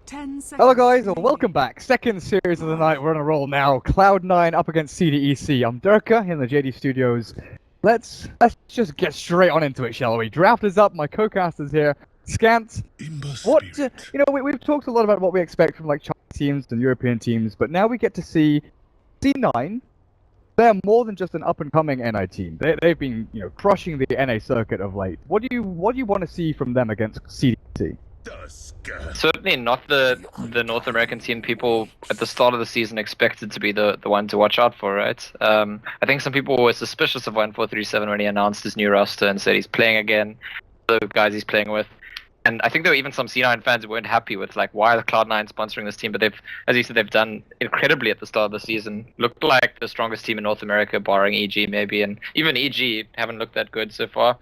Hello guys, and welcome back. Second series of the night. We're on a roll now. Cloud9 up against CDEC. I'm Durka in the JD Studios. Let's just get straight on into it, shall we? Draft is up. My co-caster's here. Scant. We've talked a lot about what we expect from like Chinese teams and European teams, but now we get to see C9. They're more than just an up-and-coming NI team. They've been, crushing the NA circuit of late. What do you want to see from them against CDEC? Certainly not the North American team people at the start of the season expected to be the one to watch out for, right? I think some people were suspicious of 1437 when he announced his new roster and said he's playing again, the guys he's playing with. And I think there were even some C9 fans who weren't happy with, like, why are Cloud9 sponsoring this team? But they've, as you said, they've done incredibly at the start of the season. Looked like the strongest team in North America, barring EG maybe, and even EG haven't looked that good so far.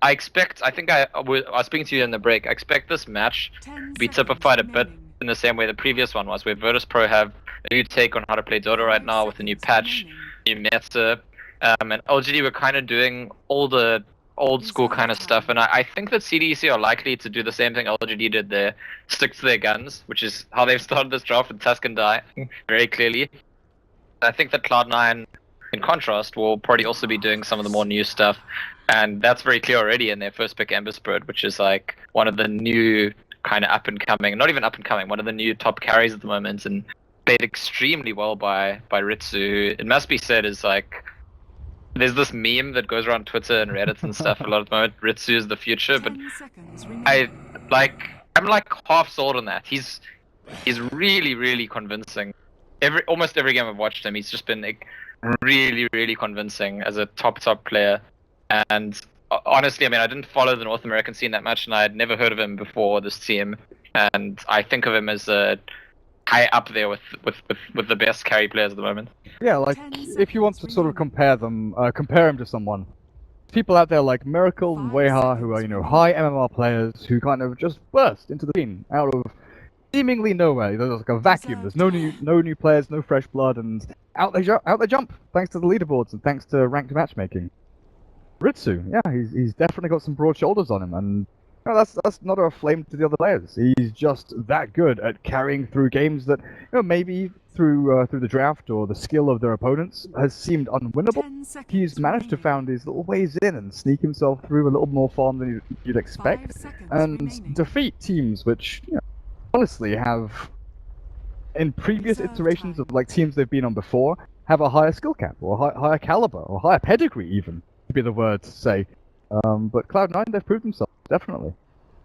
I think I was speaking to you in the break. I expect this match to be typified a bit in the same way the previous one was, where Virtus Pro have a new take on how to play Dota right now with a new patch, new meta, and LGD were kind of doing all the old school kind of stuff. And I think that CDEC are likely to do the same thing LGD did there, stick to their guns, which is how they've started this draft with Tusk and Die, very clearly. I think that Cloud9, in contrast, will probably also be doing some of the more new stuff. And that's very clear already in their first pick, Ember Spirit, which is like one of the new kind of up-and-coming, not even up-and-coming, one of the new top carries at the moment, and played extremely well by Ritsu, who, it must be said, is like, there's this meme that goes around Twitter and Reddit and stuff a lot at the moment, Ritsu is the future, but I'm like half sold on that. He's really, really convincing. Almost every game I've watched him, he's just been like really, really convincing as a top player. And honestly, I mean, I didn't follow the North American scene that much, and I had never heard of him before this team. And I think of him as high up there with the best carry players at the moment. Yeah, like if you want to sort of compare him to someone, people out there like Miracle and Weha, who are high MMR players who kind of just burst into the scene out of seemingly nowhere. There's like a vacuum. There's no new players, no fresh blood, and out they jump thanks to the leaderboards and thanks to ranked matchmaking. Ritsu, yeah, he's definitely got some broad shoulders on him, and that's not a flame to the other players. He's just that good at carrying through games that maybe through the draft or the skill of their opponents has seemed unwinnable. He's managed to find these little ways in and sneak himself through a little more farm than you'd expect, and defeat teams which honestly have, in previous iterations of like teams they've been on before, have a higher skill cap or higher caliber or higher pedigree even. Be the word to say, but Cloud9, they've proved themselves, definitely.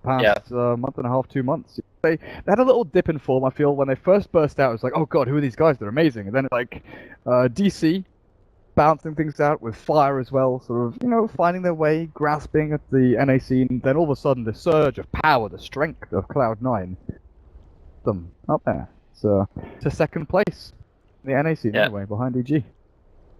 Past month and a half, 2 months. They had a little dip in form, I feel, when they first burst out. It was like, oh god, who are these guys? They're amazing. And then like DC balancing things out with Fire as well, sort of, finding their way, grasping at the NA scene. Then all of a sudden, the surge of power, the strength of Cloud9, them up there. So to second place in the NA scene anyway, behind EG.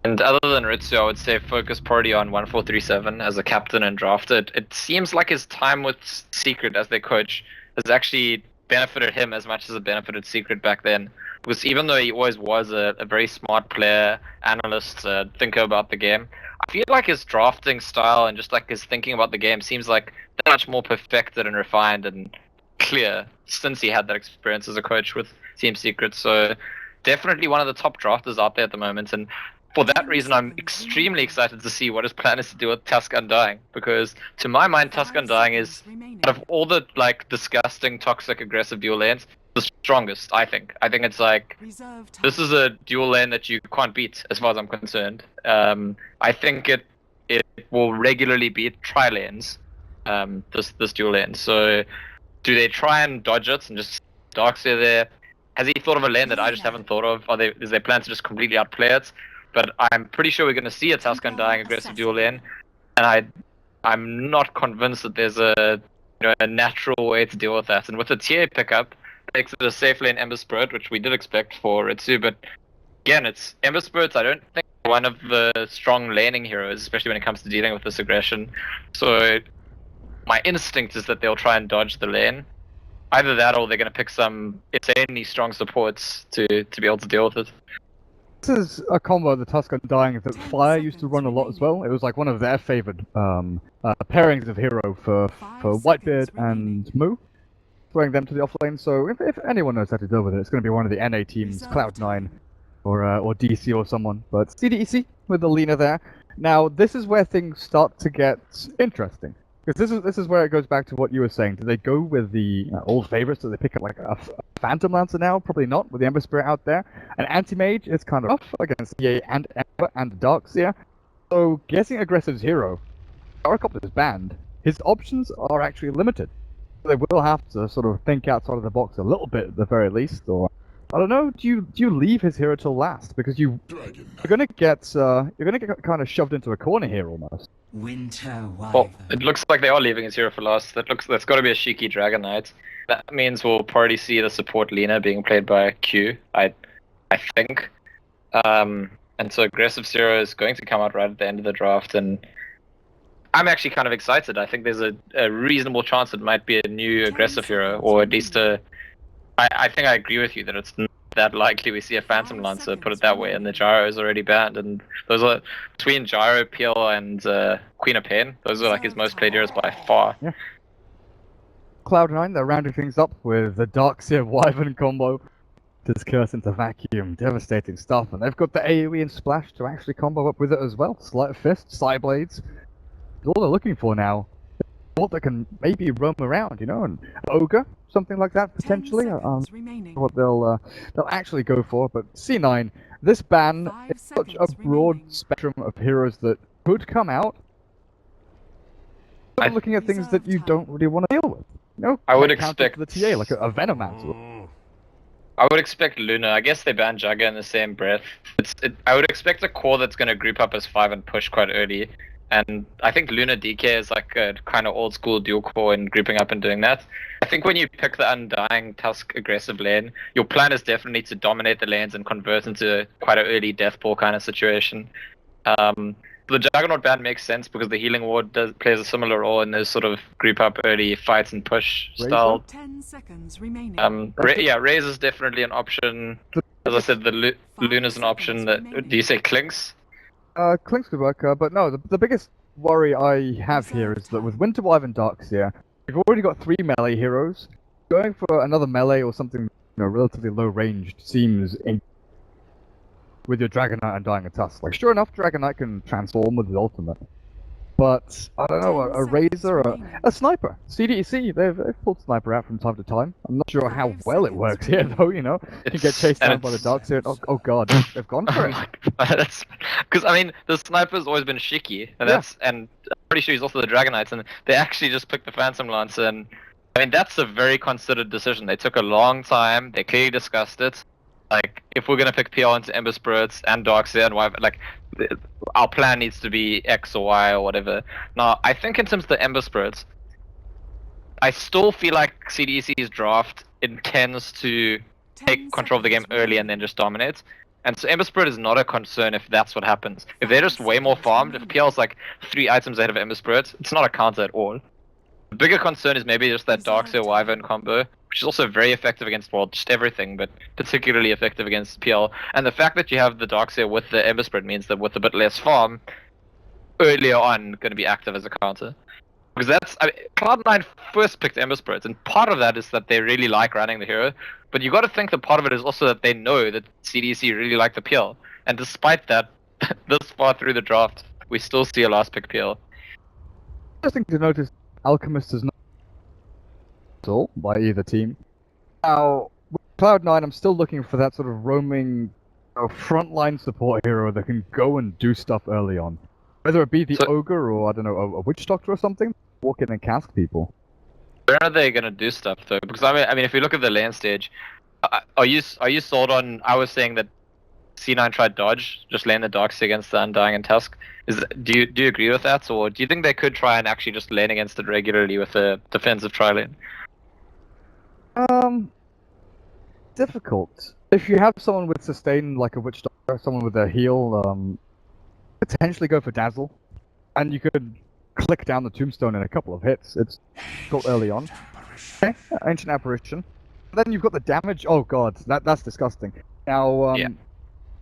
And other than Ritsu, I would say focus party on 1437 as a captain and drafted. It seems like his time with Secret as their coach has actually benefited him as much as it benefited Secret back then. Because even though he always was a very smart player, analyst, thinker about the game, I feel like his drafting style and just like his thinking about the game seems like that much more perfected and refined and clear since he had that experience as a coach with Team Secret. So definitely one of the top drafters out there at the moment. And for that reason, I'm extremely excited to see what his plan is to do with Tusk Undying, because to my mind, Tusk Undying is, out of all the like disgusting, toxic, aggressive dual lanes, the strongest. I think it's like, this is a dual lane that you can't beat, as far as I'm concerned. I think it will regularly beat tri lanes, this dual lane. So, do they try and dodge it and just Darkseer there? Has he thought of a lane that I just haven't thought of? Is their plan to just completely outplay it? But I'm pretty sure we're going to see a Tusk Undying aggressive dual lane, and I'm not convinced that there's a natural way to deal with that. And with the TA pickup, it makes it a safe lane Ember Spirit, which we did expect for Ritsu. But again, it's Ember Spirit. I don't think one of the strong laning heroes, especially when it comes to dealing with this aggression. So my instinct is that they'll try and dodge the lane. Either that, or they're going to pick some insanely strong supports to be able to deal with it. This is a combo of the Tusk Undying that Fire used to run a lot as well. It was like one of their favored pairings of hero for Whitebeard and Moo. throwing them to the offlane. So if anyone knows how to deal with it, it's going to be one of the NA teams, Cloud9, or DC or someone. But CDEC with the Lina there. Now this is where things start to get interesting, because this is where it goes back to what you were saying. Do they go with the old favorites? Do they pick up like a Phantom Lancer now? Probably not, with the Ember Spirit out there. An Anti-Mage is kind of rough against EA and Ember and Darkseer. So guessing Aggressive's hero, Gyrocopter is banned. His options are actually limited. They will have to sort of think outside of the box a little bit at the very least, or I don't know. Do you leave his hero till last, because you're gonna get kind of shoved into a corner here almost. Well, it looks like they are leaving his hero for last. That's got to be a Shiki Dragon Knight. That means we'll probably see the support Lina being played by Q. I think. And so Aggressive Zero is going to come out right at the end of the draft, and I'm actually kind of excited. I think there's a reasonable chance it might be a new aggressive hero, or at least I think I agree with you that it's not that likely we see a Phantom Lancer, put it that way, and the Gyro is already banned. And those are, between Gyro, Peel, and Queen of Pain, those are like his most played heroes by far. Yeah. Cloud9, they're rounding things up with the Darkseer Wyvern combo. Discurse into Vacuum, devastating stuff, and they've got the AoE and Splash to actually combo up with it as well. Sleight of Fist, Side Blades. All they're looking for now. What that can maybe roam around, you know, and Ogre, something like that potentially. What they'll actually go for. But C9, this ban is such a broad spectrum of heroes that could come out. I'm looking at things that you don't really want to deal with. You know, I would expect the TA like a Venomancer. I would expect Luna. I guess they banned Jugger in the same breath. I would expect a core that's going to group up as 5 and push quite early. And I think Luna DK is like a kind of old school dual core in grouping up and doing that. I think when you pick the Undying Tusk aggressive lane, your plan is definitely to dominate the lanes and convert into quite an early death ball kind of situation. The Juggernaut ban makes sense because the Healing Ward plays a similar role in this sort of group up early fights and push style. 10 seconds remaining. Raze is definitely an option. As I said, the Luna's an option. Do you say Clinks? Clinks could work, but no, the biggest worry I have here is that with Winter Wyvern Darkseer, we've already got 3 melee heroes. Going for another melee or something, you know, relatively low ranged seems with your Dragon Knight and Dying a Tusk. Like, sure enough, Dragon Knight can transform with his ultimate. But, I don't know, a Razor, a Sniper. CDEC, they've pulled Sniper out from time to time. I'm not sure how well it works here, though, you know? You get chased down by the Darkseer, oh god, they've gone for it. Because, I mean, the Sniper's always been Shiki, and and I'm pretty sure he's also the Dragon Knights, and they actually just picked the Phantom Lancer, and, I mean, that's a very considered decision. They took a long time, they clearly discussed it. Like, if we're gonna pick PL into Ember Spirits and Darkseer and Wyvern, like, our plan needs to be X or Y or whatever. Now, I think in terms of the Ember Spirits, I still feel like CDEC's draft intends to take control of the game early and then just dominate. And so Ember Spirit is not a concern if that's what happens. If they're just way more farmed, if PL's like 3 items ahead of Ember Spirit, it's not a counter at all. The bigger concern is maybe just that Darkseer Wyvern combo, which is also very effective against, well, just everything, but particularly effective against PL. And the fact that you have the Darkseer with the Ember Spirit means that with a bit less farm, earlier on, going to be active as a counter. Because that's, I mean, Cloud9 first picked Ember Spirits, and part of that is that they really like running the hero, but you got to think that part of it is also that they know that CDC really like the PL. And despite that, this far through the draft, we still see a last pick PL. Interesting to notice, Alchemist is not at all by either team. Now, with Cloud9, I'm still looking for that sort of roaming frontline support hero that can go and do stuff early on. Whether it be the Ogre or, I don't know, a Witch Doctor or something, walk in and cast people. Where are they going to do stuff, though? Because, I mean, if you look at the lane stage, are you sold on, I was saying that C9 tried dodge, just lane the Darkseer against the Undying and Tusk. Do you agree with that, or do you think they could try and actually just lane against it regularly with a defensive tri-lane? Difficult. If you have someone with sustain, like a Witch Doctor, someone with a heal, potentially go for Dazzle, and you could click down the Tombstone in a couple of hits. It's got early on. Okay, Ancient Apparition. Then you've got the damage. Oh god, that's disgusting. Now,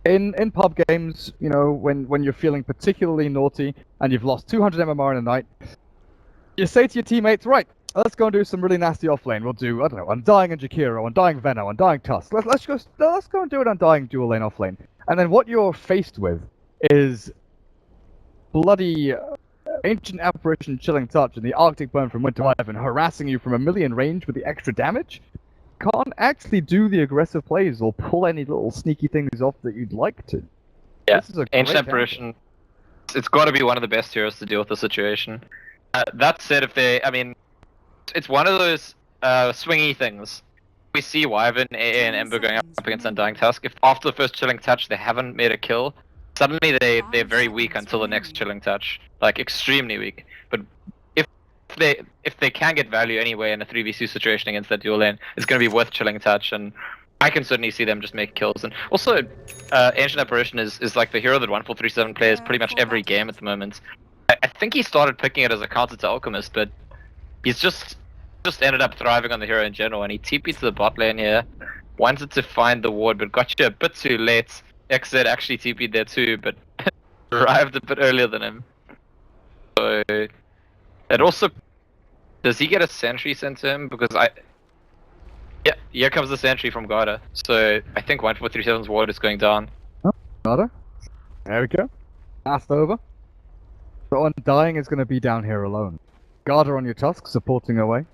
in pub games, you know, when you're feeling particularly naughty and you've lost 200 MMR in a night, you say to your teammates, right, Let's go and do some really nasty offlane. We'll do, I don't know, Undying and Jakiro, Undying Veno, Undying Tusk. Let's go and do an Undying dual lane offlane. And then what you're faced with is bloody Ancient Apparition Chilling Touch and the Arctic Burn from Winter Wyvern harassing you from a million range with the extra damage. Can't actually do the aggressive plays or pull any little sneaky things off that you'd like to. Yeah, This is a Ancient great Apparition. It's got to be one of the best heroes to deal with the situation. That said, it's one of those swingy things. We see Wyvern, AA, and Ember going up against Undying Tusk. If after the first Chilling Touch they haven't made a kill, suddenly they're very weak until the next Chilling Touch, like extremely weak. But if they can get value anyway in a 3v2 situation against that dual lane, it's going to be worth Chilling Touch, and I can certainly see them just make kills. And also, Ancient Apparition is like the hero that 1437 plays pretty much every game at the moment. I think he started picking it as a counter to Alchemist, but he's just ended up thriving on the hero in general, and he TP'd to the bot lane here, wanted to find the ward, but got you a bit too late. XZ actually TP'd there too, but arrived a bit earlier than him. So, it also... Does he get a sentry sent to him? Because yeah, here comes the sentry from Garda. So, I think 1437's ward is going down. Oh, Garda. There we go. Passed over. So Undying is going to be down here alone. Garda on your Tusk, supporting away.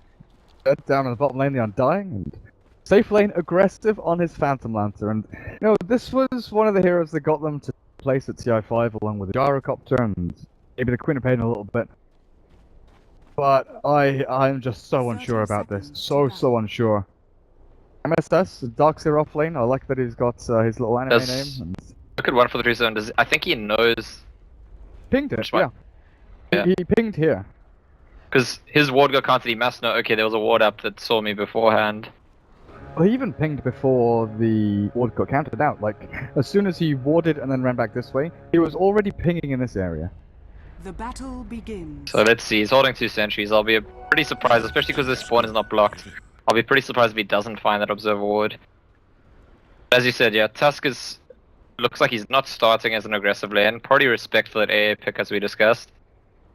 Down on the bottom lane, the Undying, and safe lane aggressive on his Phantom Lancer. And you know, this was one of the heroes that got them to place at TI5 along with the Gyrocopter and maybe the Queen of Pain a little bit. But I'm just so unsure about this. So unsure. MSS, Darkseer off lane. I like that he's got his little anime name. And Look at 1437. I think he knows. Pinged it, yeah. He pinged here. Because his ward got counted, he must know, okay, there was a ward up that saw me beforehand. Well, he even pinged before the ward got counted out. Like, as soon as he warded and then ran back this way, he was already pinging in this area. The battle begins. So let's see, he's holding 2 sentries. I'll be pretty surprised, especially because this spawn is not blocked. I'll be pretty surprised if he doesn't find that observer ward. As you said, yeah, Tusk looks like he's not starting as an aggressive lane. Pretty respectful at AA pick, as we discussed.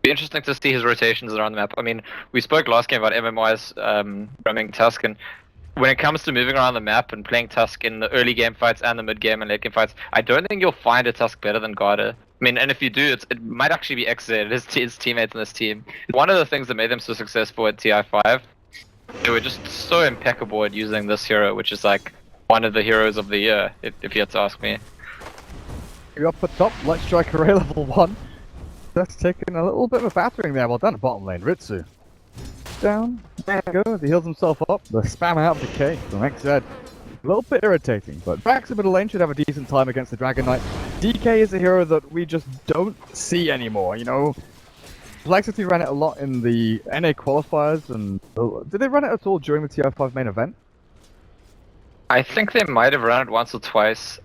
Be interesting to see his rotations around the map. I mean, we spoke last game about MMY's roaming Tusk, and when it comes to moving around the map and playing Tusk in the early game fights and the mid game and late game fights, I don't think you'll find a Tusk better than Garda. I mean, and if you do, it might actually be XZ, his teammates in this team. One of the things that made them so successful at TI5, they were just so impeccable at using this hero, which is like one of the heroes of the year, if you had to ask me. You're up at top, Light Strike Array level 1. That's taking a little bit of a battering there. Well done at bottom lane, Ritsu. Down, there you go, he heals himself up. The spam out of decay from XZ. A little bit irritating, but Brax in middle lane should have a decent time against the Dragon Knight. DK is a hero that we just don't see anymore, you know. Complexity ran it a lot in the NA qualifiers, and did they run it at all during the TI5 main event? I think they might have run it once or twice.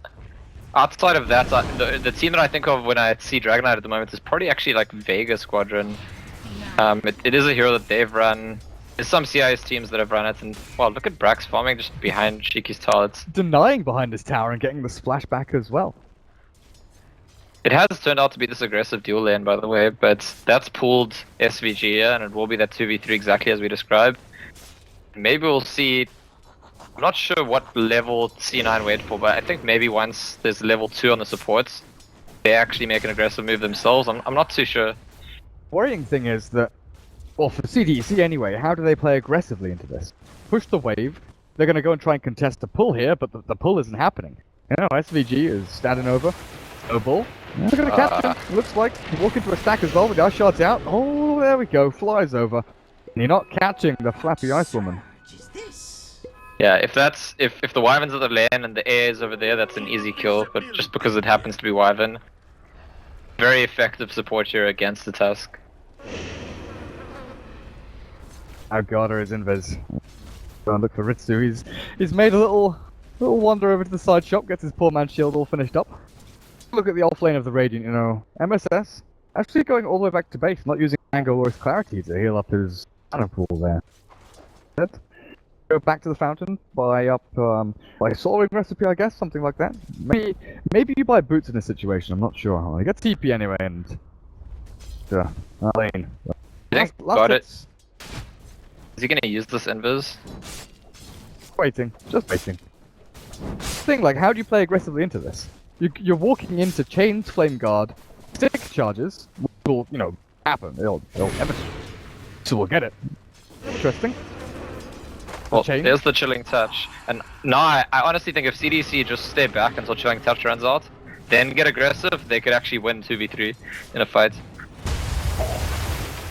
Outside of that, the team that I think of when I see Dragon Knight at the moment is probably actually like Vega Squadron. It is a hero that they've run. There's some CIS teams that have run it, and well, look at Brax farming just behind Shiki's tower. It's denying behind his tower and getting the splashback as well. It has turned out to be this aggressive dual lane, by the way, but that's pulled SVG, and it will be that 2v3 exactly as we described. Maybe we'll see. I'm not sure what level C9 wait for, but I think maybe once there's level 2 on the supports, they actually make an aggressive move themselves. I'm not too sure. Worrying thing is that, well, for CDEC anyway, how do they play aggressively into this? Push the wave, they're going to go and try and contest the pull here, but the pull isn't happening. You know, SVG is standing over, no ball. They're going to catch him, looks like. You walk into a stack as well, the guy shots out. Oh, there we go, flies over. And you're not catching the flappy ice woman. Yeah, if the Wyvern's at the lane and the air is over there, that's an easy kill, but just because it happens to be Wyvern, very effective support here against the Tusk. Our Garda is invis. Go and look for Ritsu. He's made a little wander over to the side shop, gets his poor man's shield all finished up. Look at the off lane of the Radiant, you know. MSS actually going all the way back to base, not using Angle or his Clarity to heal up his mana pool there. Go back to the fountain, buy up by soaring recipe, I guess, something like that. Maybe you buy boots in this situation, I'm not sure. Well, you get TP anyway, and lane. Got it. Is he gonna use this invis? Waiting, just waiting. Thing like, how do you play aggressively into this? You're walking into chains, flame guard, stick charges, which will, you know, happen. They'll so we'll get it. Interesting. Well, Chain. there's the chilling touch. And now I honestly think if CDC just stay back until chilling touch runs out, then get aggressive, they could actually win 2v3 in a fight.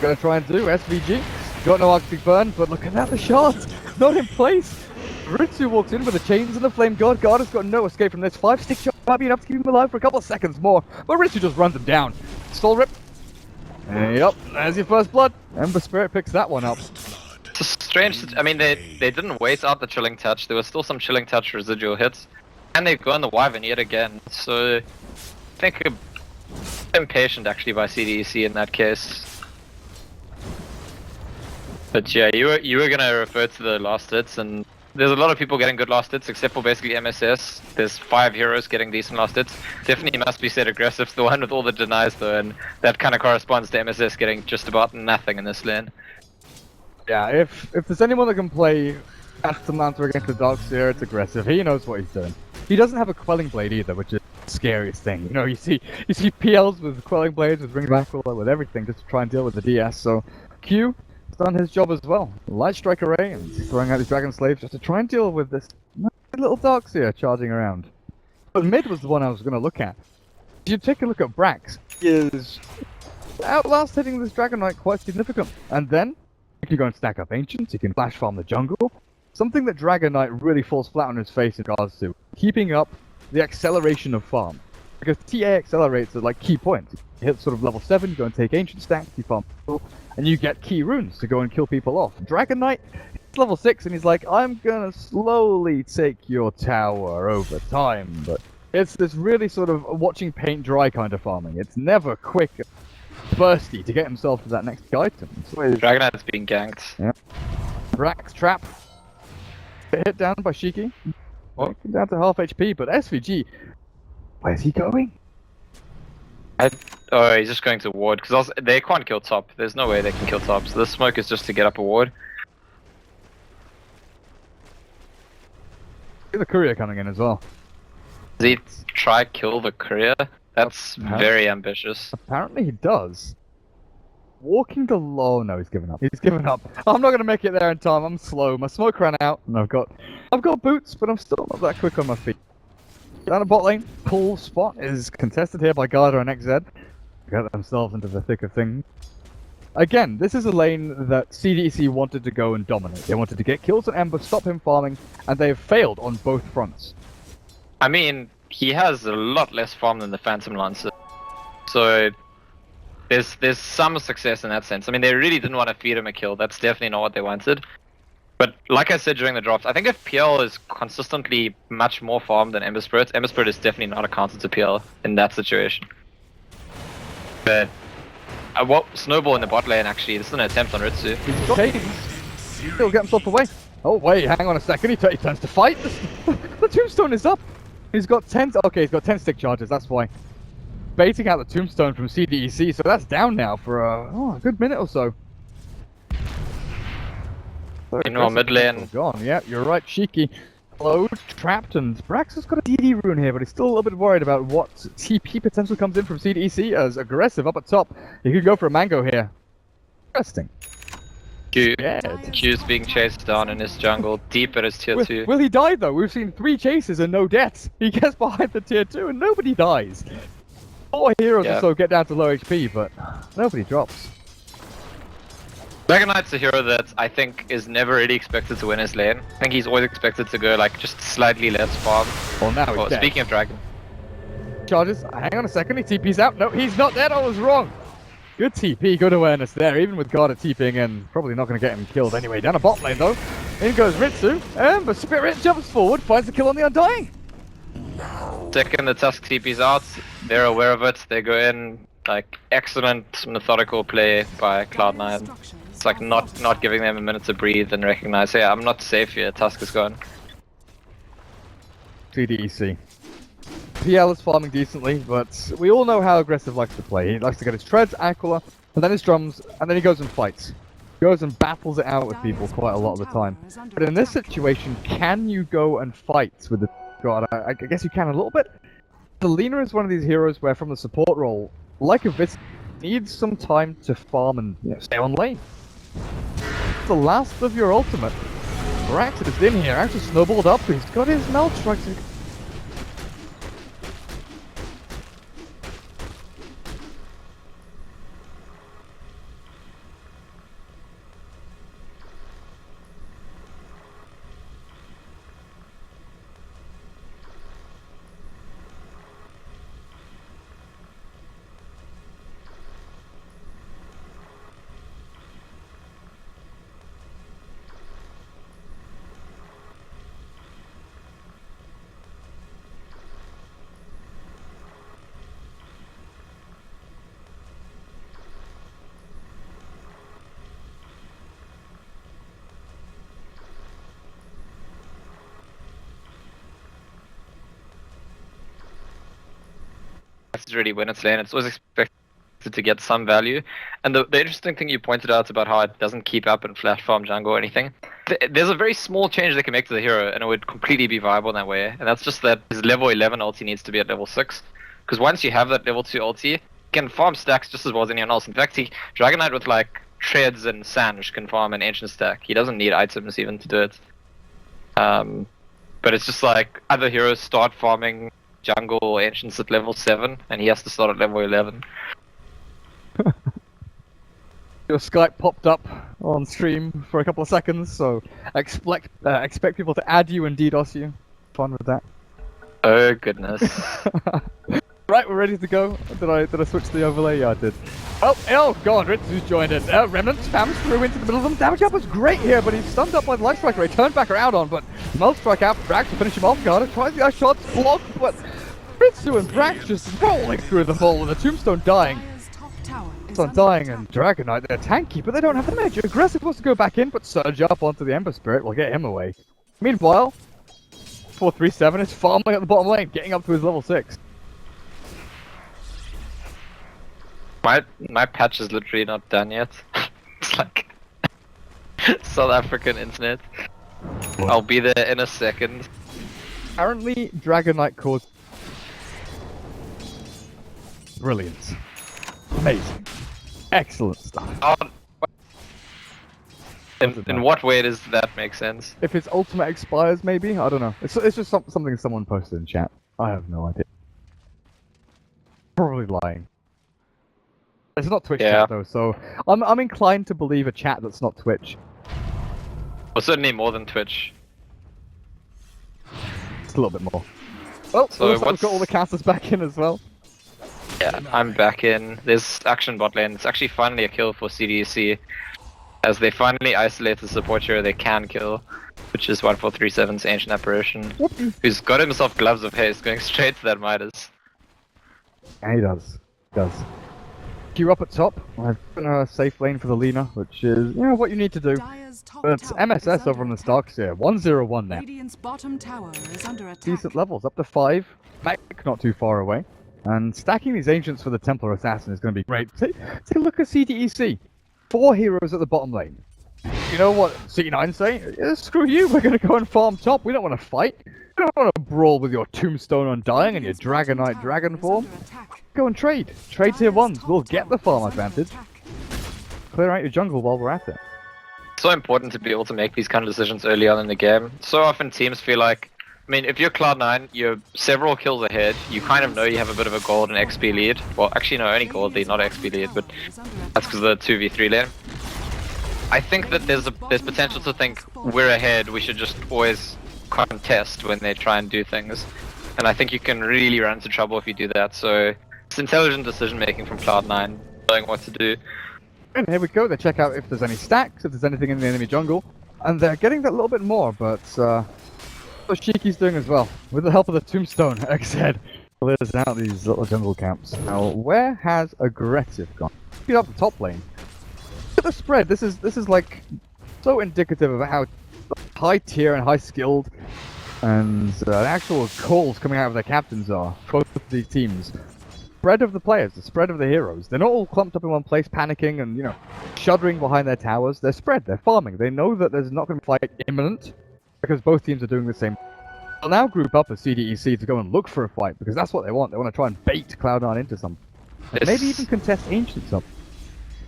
Gonna try and do SVG. Got no Arctic Burn, but look at that, the shot! Not in place! Ritsu walks in with the chains and the flame guard. Guard has got no escape from this. 5-stick shot might be enough to keep him alive for a couple of seconds more, but Ritsu just runs him down. Soul Rip. Yep, there's your first blood. Ember Spirit picks that one up. It's a strange. I mean, they didn't wait out the chilling touch. There was still some chilling touch residual hits, and they've gone the Wyvern yet again. So I think impatient actually by CDEC in that case. But yeah, you were gonna refer to the last hits, and there's a lot of people getting good last hits, except for basically MSS. There's 5 heroes getting decent last hits. Definitely must be said aggressive, the one with all the denies though, and that kind of corresponds to MSS getting just about nothing in this lane. Yeah, if there's anyone that can play Aftermancer against the Darkseer, it's aggressive. He knows what he's doing. He doesn't have a Quelling Blade either, which is the scariest thing. You know, you see PLs with Quelling Blades, with Ring of Aquila, with everything, just to try and deal with the DS. So Q has done his job as well. Light Strike Array and throwing out these Dragon Slaves just to try and deal with this little Darkseer charging around. But mid was the one I was going to look at. If you take a look at Brax, he is outlast hitting this Dragon Knight quite significant. And then you can go and stack up Ancients, you can flash farm the jungle. Something that Dragon Knight really falls flat on his face in regards to keeping up the acceleration of farm. Because TA accelerates at like key points. You hit sort of level 7, you go and take Ancient stacks, you farm, and you get key runes to go and kill people off. Dragon Knight, he's level 6 and he's like, I'm gonna slowly take your tower over time. But it's this really sort of watching paint dry kind of farming. It's never quick, bursty to get himself to that next item. Dragon Knight's being ganked. Yeah. Brax trap. Hit down by Shiki. What? Down to half HP, but SVG, where's he going? Oh, he's just going to ward, because they can't kill top. There's no way they can kill top, so this smoke is just to get up a ward. See the courier coming in as well. Does he try kill the courier? That's very ambitious. Apparently he does. Walking the low, no, he's given up. He's given up. I'm not gonna make it there in time. I'm slow. My smoke ran out, and I've got boots, but I'm still not that quick on my feet. Down a bot lane, pull spot is contested here by Garda and XZ. Got themselves into the thick of things. Again, this is a lane that CDEC wanted to go and dominate. They wanted to get kills on Ember, stop him farming, and they've failed on both fronts. I mean, he has a lot less farm than the Phantom Lancer, so there's some success in that sense. I mean, they really didn't want to feed him a kill. That's definitely not what they wanted. But like I said during the drops, I think if PL is consistently much more farmed than Ember Spirit is definitely not a counter to PL in that situation. But Snowball in the bot lane actually, this is an attempt on Ritsu. He's got chains. He'll get himself away. Oh wait, hang on a second, he turns to fight. The tombstone is up. He's got 10, okay, he's got 10 stick charges, that's why. Baiting out the tombstone from CDEC, so that's down now for a good minute or so. Meanwhile, mid lane. Gone, yeah, you're right, Shiki. Load, trapped, and Brax has got a DD rune here, but he's still a little bit worried about what TP potential comes in from CDEC as aggressive up at top. He could go for a mango here. Interesting. Q's being chased down in his jungle, deep at his tier 2. Will he die though? We've seen 3 chases and no deaths. He gets behind the tier 2 and nobody dies. 4 heroes or so get down to low HP, but nobody drops. Dragon Knight's a hero that I think is never really expected to win his lane. I think he's always expected to go like just slightly less farm. Well, now he's dead. Speaking of Dragon. Charges, hang on a second, he TP's out. No, he's not dead, I was wrong. Good TP, good awareness there, even with Garda TPing in. Probably not going to get him killed anyway. Down a bot lane though. In goes Ritsu, and the Spirit jumps forward, finds the kill on the Undying. Second, the Tusk TP's out. They're aware of it. They go in. Like, excellent methodical play by Cloud9. It's like not giving them a minute to breathe and recognize, hey, I'm not safe here, Tusk is gone. CDEC. PL is farming decently, but we all know how aggressive likes to play. He likes to get his treads, Aquila, and then his drums, and then he goes and fights. Goes and battles it out with people quite a lot of the time. But in this situation, can you go and fight with the god? I guess you can a little bit. The Lina is one of these heroes where from the support role, like a Vis, needs some time to farm and stay on lane. It's the last of your ultimate. Brax is in here, actually snowballed up, he's got his melt strikes. Is really when it's lane, it's always expected to get some value. And the interesting thing you pointed out about how it doesn't keep up in flash farm jungle or anything, there's a very small change they can make to the hero and it would completely be viable in that way. And that's just that his level 11 ulti needs to be at level 6. Because once you have that level 2 ulti, you can farm stacks just as well as anyone else. In fact, Dragon Knight with like Treads and Sanj can farm an ancient stack. He doesn't need items even to do it. But it's just like other heroes start farming jungle or ancients at level 7 and he has to start at level 11. Your Skype popped up on stream for a couple of seconds, so expect people to add you and DDoS you. Fun with that. Oh goodness. Right, we're ready to go. Did I switch the overlay? Yeah, I did. Oh god, Ritsu's joined it. Remnant spams through into the middle of them. Damage up was great here, but he's stunned up by the Life Striker. He turned back around on, but Melt Strike out. Brax to finish him off guard. Tries the ice shots, blocked, but Ritsu and Brax just rolling through the fall with the Tombstone dying. Dying and Dragon Knight, they're tanky, but they don't have the damage. Aggressive wants to go back in, but Surge up onto the Ember Spirit will get him away. Meanwhile, 437 is farming at the bottom lane, getting up to his level 6. My patch is literally not done yet. It's like South African internet. What? I'll be there in a second. Apparently, Dragon Knight caused brilliance. Amazing. Excellent stuff. In what way does that make sense? If his ultimate expires, maybe? I don't know. It's just something someone posted in chat. I have no idea. Probably lying. It's not Twitch chat though, so I'm inclined to believe a chat that's not Twitch. Well, certainly more than Twitch. It's a little bit more. Well, so we've got all the casters back in as well. Yeah, I'm back in. There's action bot lane. It's actually finally a kill for CDEC. As they finally isolate the support hero they can kill, which is 1437's Ancient Apparition, who's got himself Gloves of Haste, going straight to that Midas. Yeah, he does. Queue up at top. I've put a safe lane for the Lina, which is, what you need to do. But it's MSS over on the Starks here. 1-0-1 now. Bottom tower is under attack. Decent levels, up to 5. Mac not too far away. And stacking these Ancients for the Templar Assassin is going to be great. Take a look at CDEC. 4 heroes at the bottom lane. You know what C9 say? Yeah, screw you, we're going to go and farm top. We don't want to fight. We don't want to brawl with your Tombstone Undying and your Dragon Knight Dragon form. Go and trade. Trade tier 1s. We'll get the farm advantage. Clear out your jungle while we're at it. It's so important to be able to make these kind of decisions early on in the game. So often teams feel like, if you're Cloud9, you're several kills ahead, you kind of know you have a bit of a gold and XP lead. Well, actually no, only gold lead, not XP lead, but that's because of the 2v3 lane. I think that there's potential to think, we're ahead, we should just always contest when they try and do things. And I think you can really run into trouble if you do that, so it's intelligent decision making from Cloud9, knowing what to do. And here we go, they check out if there's any stacks, if there's anything in the enemy jungle, and they're getting that little bit more, but what Shiki's doing as well, with the help of the Tombstone, XZ, clears out these little jungle camps. Now, where has Aggressive gone? Speed up the top lane. Look at the spread, this is like, so indicative of how high tier and high skilled, and the actual calls coming out of their captains are, both of these teams. spread of the players, the spread of the heroes. They're not all clumped up in one place, panicking and, you know, shuddering behind their towers. They're spread, they're farming. They know that there's not going to be a fight imminent, because both teams are doing the same. They'll now group up as CDEC to go and look for a fight, because that's what they want. They want to try and bait Cloud9 into something. And maybe even contest Ancients up.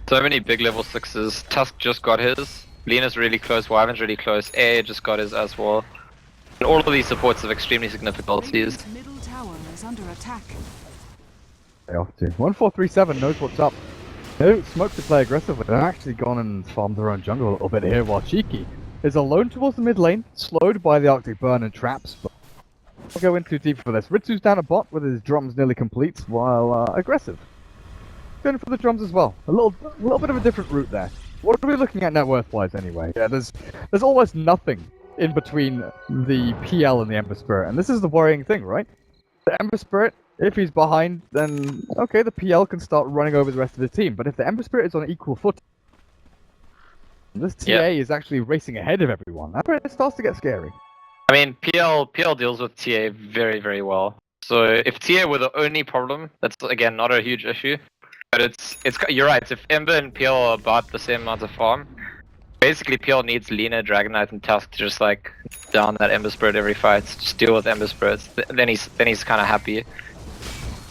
So many big level 6s. Tusk just got his. Lena's really close, Wyvern's really close, A just got his as well. And all of these supports have extremely significant abilities. Radiant's middle tower is under attack. They off to. 1437 knows what's up. They don't smoke to play aggressively. They've actually gone and farmed their own jungle a little bit here, while Cheeky is alone towards the mid lane, slowed by the Arctic Burn and traps. But I'll go in too deep for this. Ritsu's down a bot with his drums nearly complete, while aggressive. Going for the drums as well. A little bit of a different route there. What are we looking at net worth-wise anyway? Yeah, there's almost nothing in between the PL and the Ember Spirit, and this is the worrying thing, right? The Ember Spirit, if he's behind, then okay, the PL can start running over the rest of the team. But if the Ember Spirit is on equal footing, this TA is actually racing ahead of everyone. That's where it starts to get scary. I mean, PL deals with TA very, very well. So if TA were the only problem, that's again not a huge issue. But you're right. If Ember and PL are about the same amount of farm, basically PL needs Lina, Dragon Knight, and Tusk to just like down that Ember Spirit every fight. Just deal with Ember Spirits. Then he's kind of happy.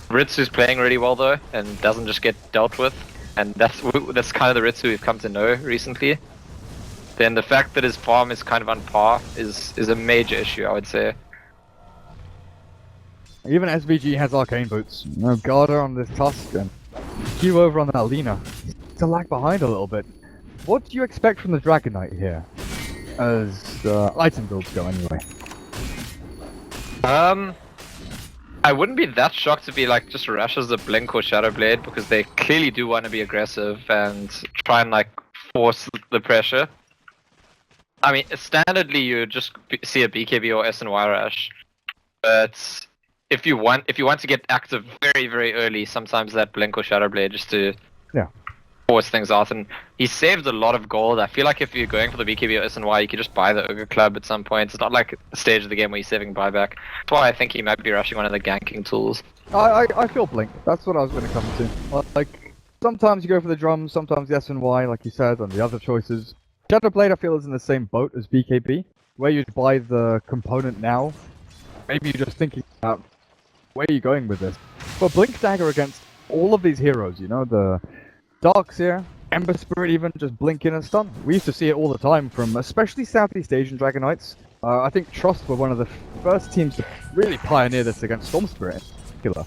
Ritsu's playing really well though, and doesn't just get dealt with, and that's kind of the Ritsu we've come to know recently. Then the fact that his farm is kind of on par is a major issue, I would say. Even SVG has arcane boots. No Garda on this Tusk and Q over on that Lina. To lag behind a little bit. What do you expect from the Dragon Knight here? As item builds go anyway. I wouldn't be that shocked to be like just rushes the Blink or Shadow Blade, because they clearly do want to be aggressive and try and like force the pressure. I mean, standardly you just see a BKB or SNY rush, but if you want to get active very, very early, sometimes that Blink or Shadow Blade just to force things out. And he saved a lot of gold. I feel like if you're going for the BKB or SNY, you could just buy the Ogre Club at some point. It's not like a stage of the game where you're saving buyback. That's why I think he might be rushing one of the ganking tools. I feel Blink. That's what I was going to come to. Like, sometimes you go for the drums, sometimes the SNY, like you said, and the other choices. Shadow Blade, I feel, is in the same boat as BKB, where you buy the component now. Maybe you're just thinking about where you're going with this. But Blink Dagger against all of these heroes, you know, the Darks here, Ember Spirit even, just blink in and stun. We used to see it all the time from especially Southeast Asian Dragon Knights. I think Trust were one of the first teams to really pioneer this against Storm Spirit in particular.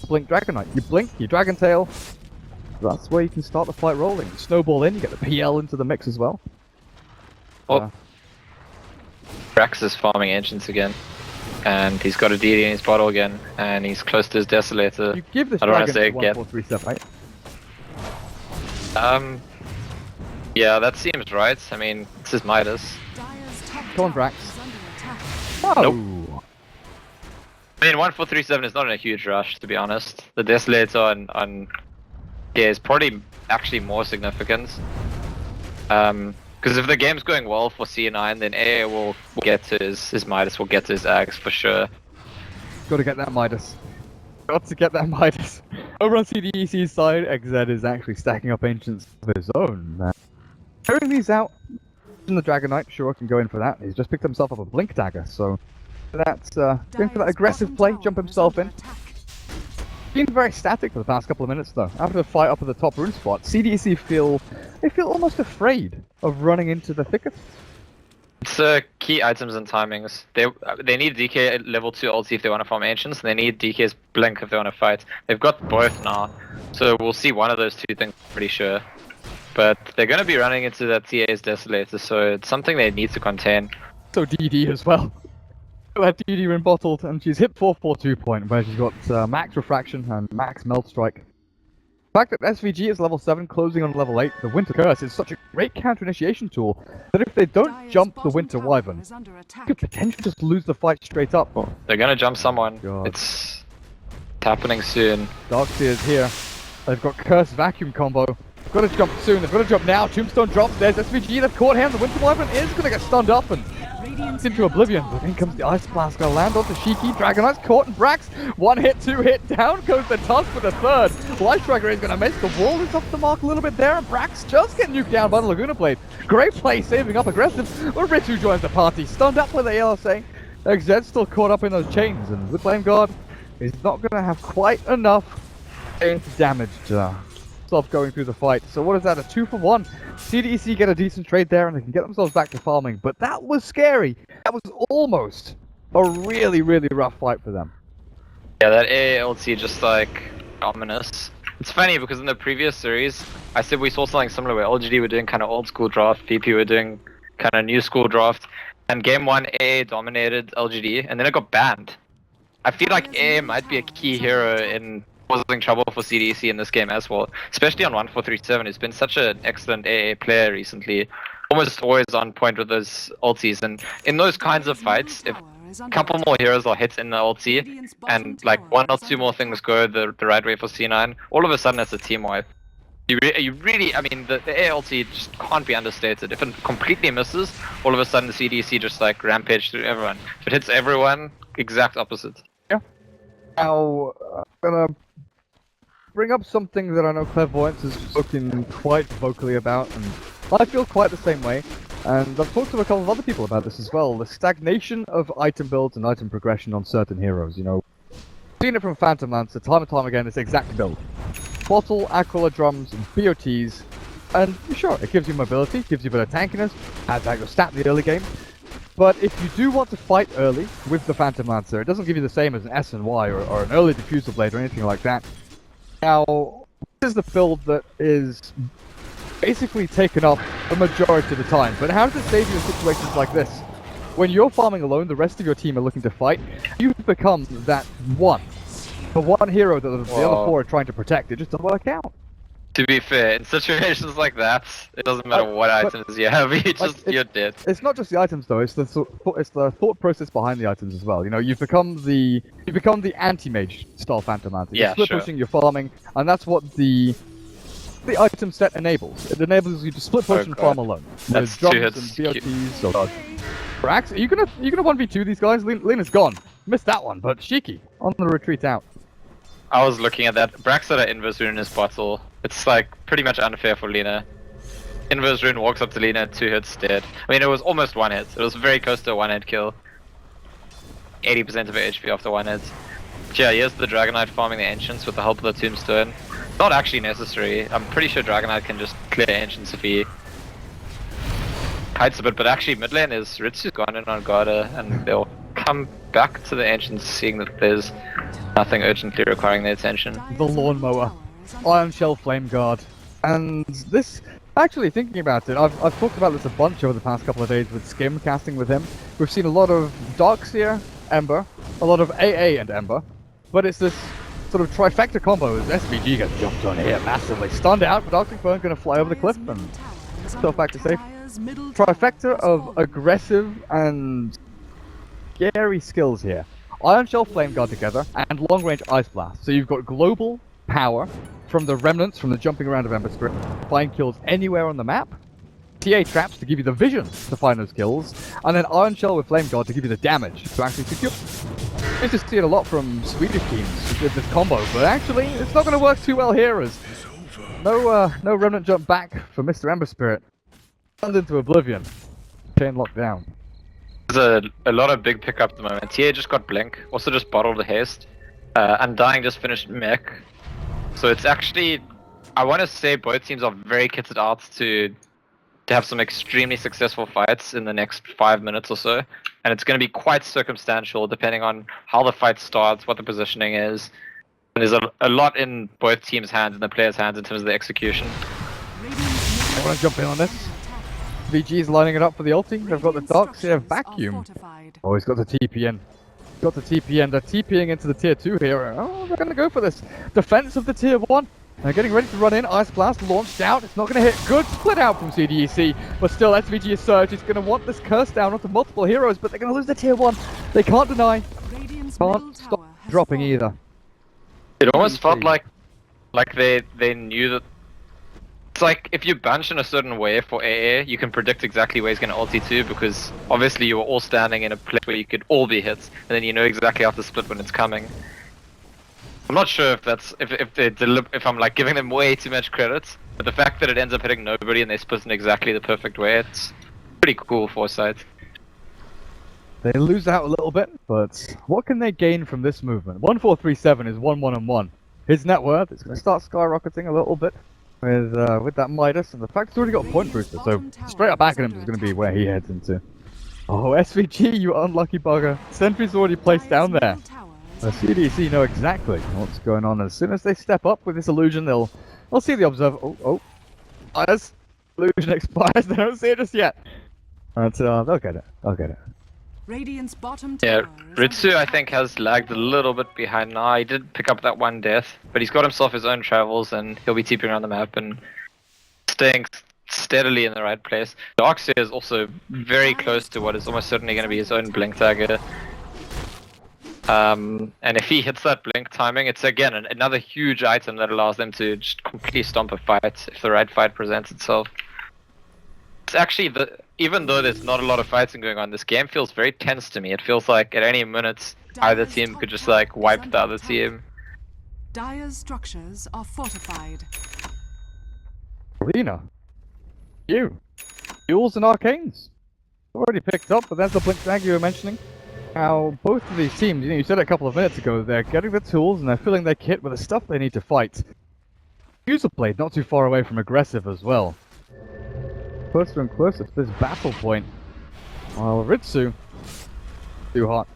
Blink Dragon Knight. You blink, you Dragon Tail. That's where you can start the fight rolling. Snowball in, you get the PL into the mix as well. Oh. Rax is farming Ancients again. And he's got a DD in his bottle again, and he's close to his Desolator. You give this I don't want to dragon say get. 1437, right? Yeah, that seems right. I mean, this is Midas. Come on, Brax. Oh. Nope. I mean, 1437 is not in a huge rush, to be honest. The Desolator on is probably actually more significant. Because if the game's going well for C9, then AA will get to his Midas, will get to his Ags for sure. Gotta get that Midas. Got to get that Midas. Over on CDEC's side, XZ is actually stacking up Ancients of his own. Carrying these out, the Dragon Knight sure can go in for that. He's just picked himself up a Blink Dagger, so that's going for that aggressive play, jump himself in. Been very static for the past couple of minutes though. After the fight up at the top rune spot, CDEC feel almost afraid of running into the thicket. It's key items and timings. They need DK level 2 ulti if they want to farm Ancients, and they need DK's Blink if they want to fight. They've got both now, so we'll see one of those two things, pretty sure. But they're going to be running into that TA's Desolator, so it's something they need to contain. So DD as well. That DD rin bottled, and she's hit 442 point, where she's got max refraction and max melt strike. The fact that SVG is level 7, closing on level 8, the Winter Curse is such a great counter-initiation tool that if they don't jump the Winter Wyvern, they could potentially just lose the fight straight up. They're going to jump someone. God. It's happening soon. Darkseer's here. They've got Curse Vacuum combo. They've got to jump soon. They've got to jump now. Tombstone drops. There's SVG. They've caught him. The Winter Wyvern is going to get stunned up, and Radiant's into oblivion, but in comes the Ice Blast, gonna land onto Shiki. Dragonite's caught, and Brax, 1 hit, 2 hit, down goes the Tusk with a third. Light Striker is gonna miss, the wall is off the mark a little bit there, and Brax just getting nuked down by the Laguna Blade. Great play, saving up aggressive, but Ritu joins the party, stunned up with the AL saying, XZ's still caught up in those chains, and the Flame Guard is not gonna have quite enough damage to stop going through the fight. So what is that, a 2-for-1? CDEC get a decent trade there and they can get themselves back to farming, but that was scary. That was almost a really, really rough fight for them. Yeah, that AALT just like ominous. It's funny because in the previous series, I said we saw something similar where LGD were doing kind of old school draft, PP were doing kind of new school draft, and game 1 AA dominated LGD, and then it got banned. I feel like AA might be a key hero in causing trouble for CDEC in this game as well, especially on 1437. He's been such an excellent AA player recently, almost always on point with those ultis, and in those kinds of fights, if a couple more heroes are hit in the ulti, and like 1 or 2 more things go the right way for C9, all of a sudden it's a team wipe. You really, I mean, the AA ulti just can't be understated. If it completely misses, all of a sudden the CDC just like rampage through everyone. If it hits everyone, exact opposite. Yeah. Now, I'm gonna bring up something that I know Clairvoyance has spoken quite vocally about, and I feel quite the same way. And I've talked to a couple of other people about this as well. The stagnation of item builds and item progression on certain heroes. You know, seen it from Phantom Lancer time and time again. This exact build: Bottle, Aquila drums, and BOTs. And sure, it gives you mobility, gives you a bit of tankiness, adds out your stat in the early game. But if you do want to fight early with the Phantom Lancer, it doesn't give you the same as an S and Y or an early Diffusal Blade or anything like that. Now, this is the build that is basically taken up the majority of the time, but how does it save you in situations like this? When you're farming alone, the rest of your team are looking to fight, you've become that the one hero that the other 4 are trying to protect. It just doesn't work out. To be fair, in situations like that, it doesn't matter what items you have, you're dead. It's not just the items though, it's the thought process behind the items as well. You know, you've become the anti-mage style Phantom Lancer. You're split pushing, you're farming, and that's what the item set enables. It enables you to split push and farm alone. That's drums 2 hits. and BOTs. Oh god. Brax, are you gonna 1v2 these guys? Lena's gone. Missed that one, but Shiki on the retreat out. I was looking at that. Brax had an inverse rune in his bottle. It's like pretty much unfair for Lena. Inverse rune walks up to Lena, 2 hits, dead. I mean, it was almost 1 hit. It was very close to a 1-hit kill. 80% of her HP after 1 hit. But yeah, here's the Dragonite farming the Ancients with the help of the Tombstone. Not actually necessary. I'm pretty sure Dragonite can just clear Ancients if he hides a bit, but actually mid lane is Ritsu's gone in on Garda, and they'll come back to the Ancients seeing that there's nothing urgently requiring their attention. The Lawnmower, Iron Shell Flame Guard, and this, actually thinking about it, I've talked about this a bunch over the past couple of days with Skim casting with him. We've seen a lot of Darkseer, Ember, a lot of AA and Ember, but it's this sort of trifecta combo as SVG gets jumped on here massively. Stunned out, but Arctic Burn gonna fly over the cliff and still back to safe. Trifecta of aggressive and scary skills here. Iron Shell Flame Guard together, and long range Ice Blast. So you've got global power from the remnants from the jumping around of Ember Spirit, find kills anywhere on the map. TA traps to give you the vision to find those kills, and then Iron Shell with Flame Guard to give you the damage to actually secure. We just see it a lot from Swedish teams with this combo, but actually it's not going to work too well here as no remnant jump back for Mr. Ember Spirit. Turned into oblivion. Chain locked down. There's a lot of big pickup at the moment. TA just got Blink, also just bottled the haste. Undying just finished mech. So it's actually, I want to say both teams are very kitted out to have some extremely successful fights in the next 5 minutes or so. And it's going to be quite circumstantial depending on how the fight starts, what the positioning is. And there's a lot in both teams' hands and the players' hands in terms of the execution. I want to jump in on this. VG's lining it up for the ulti. They've got the Darkseer Vacuum. Oh, he's got the TP in. Got the TP in. They're TPing into the tier 2 here. Oh, they're going to go for this. Defense of the tier 1. They're getting ready to run in. Ice Blast launched out. It's not going to hit. Good split out from CDEC. But still, SVG is surge. It's going to want this curse down onto multiple heroes, but they're going to lose the tier 1. They can't deny. Can't stop dropping either. It almost felt like they knew that It's like if you bunch in a certain way for AA, you can predict exactly where he's going to ulti to because obviously you were all standing in a place where you could all be hit, and then you know exactly how to split when it's coming. I'm not sure if that's if I'm like giving them way too much credit, but the fact that it ends up hitting nobody and they split in exactly the perfect way, it's pretty cool foresight. They lose out a little bit, but what can they gain from this movement? 1437 is 1-1-1. His net worth is going to start skyrocketing a little bit with that Midas, and the fact he's already got a point booster, so straight up back at him is going to be where he heads into. Oh, SVG, you unlucky bugger. Sentry's already placed down there. The CDEC know exactly what's going on. As soon as they step up with this illusion, they'll see the observer. Oh, expires. Illusion expires. They don't see it just yet. But they'll get it. They'll get it. Radiant's bottom Yeah, tower is Ritsu under I think has lagged a little bit behind now. He did pick up that one death, but he's got himself his own travels and he'll be TPing around the map and staying steadily in the right place. Darkseer is also very close to what is almost certainly going to be his own blink dagger. And if he hits that blink timing, it's again another huge item that allows them to just completely stomp a fight if the right fight presents itself. It's actually even though there's not a lot of fighting going on, this game feels very tense to me. It feels like at any minute either team could just like wipe the other team. Dire's structures are fortified. Lena, Duels and Arcanes. Already picked up, but that's the blink dagger you were mentioning. How both of these teams, you said it a couple of minutes ago, they're getting the tools and they're filling their kit with the stuff they need to fight. User played not too far away from aggressive as well. Closer and closer to this battle point. While Ritsu, too hot.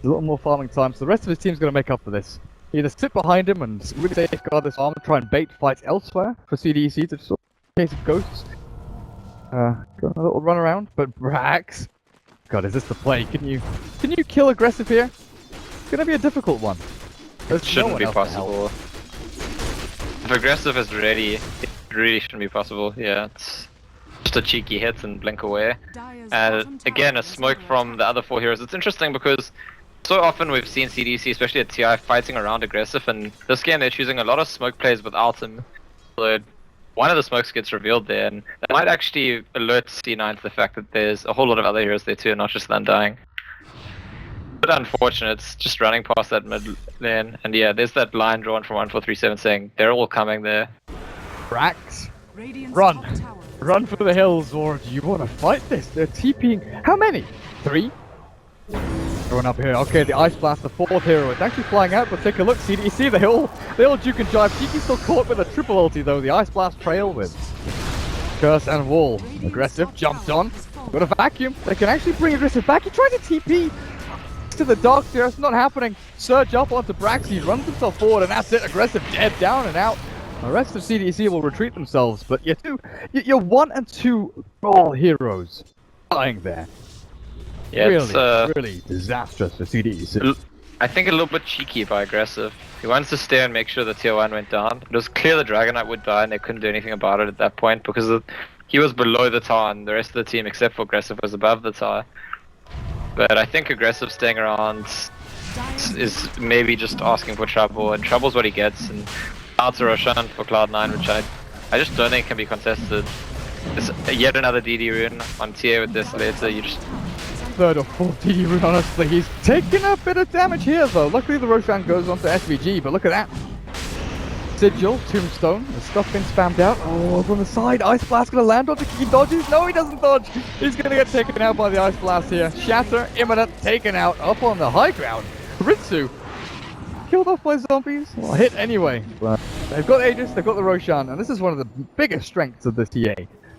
A little more farming time, so the rest of his team's going to make up for this. Either sit behind him and really safeguard this armor, try and bait fights elsewhere for CDEC to sort of case of ghosts. Got a little run around, but Brax. God, is this the play? Can you kill aggressive here? It's gonna be a difficult one. It shouldn't be possible. If aggressive is ready, it really shouldn't be possible. Yeah, it's just a cheeky hit and blink away. Again, a smoke from the other four heroes. It's interesting because so often we've seen CDC, especially at TI, fighting around aggressive, and this game they're choosing a lot of smoke plays without him. So one of the smokes gets revealed there, and that might actually alert C9 to the fact that there's a whole lot of other heroes there too, not just the Undying. But unfortunate, it's just running past that mid lane, and yeah, there's that line drawn from 1437 saying they're all coming there. Brax, Radiant's run! top tower is Run for the hills, or do you want to fight this? They're TPing. How many? 3? Going up here. Okay, the Ice Blast, the 4th hero. It's actually flying out, but take a look. CDEC, they all juke and jive. Cheeky's still caught with a triple ulti, though. The Ice Blast trail with Curse and Wall. Aggressive, jumped on. Got a vacuum. They can actually bring aggressive back. He tried to TP to the Darkseer. It's not happening. Surge up onto Brax. He runs himself forward, and that's it. Aggressive dead, down and out. The rest of CDEC will retreat themselves, but you're 1 and 2 all heroes dying there. Yeah, really disastrous for CDEC. I think a little bit cheeky by aggressive. He wants to stay and make sure the tier 1 went down. It was clear the Dragon Knight would die and they couldn't do anything about it at that point because he was below the tower and the rest of the team except for aggressive was above the tower. But I think aggressive staying around is maybe just asking for trouble, and trouble's what he gets. And out to Roshan for Cloud9, which I just don't think can be contested. It's yet another DD rune on TA with this later. You just 3rd or 4th DD rune, honestly. He's taking a bit of damage here, though. Luckily, the Roshan goes on to SVG, but look at that. Sigil, Tombstone, the stuff being spammed out. Oh, over on the side, Ice Blast gonna land onto He dodges. No, he doesn't dodge. He's gonna get taken out by the Ice Blast here. Shatter, imminent, taken out, up on the high ground. Ritsu, killed off by zombies. Well, hit anyway. But they've got Aegis, they've got the Roshan, and this is one of the biggest strengths of this TA.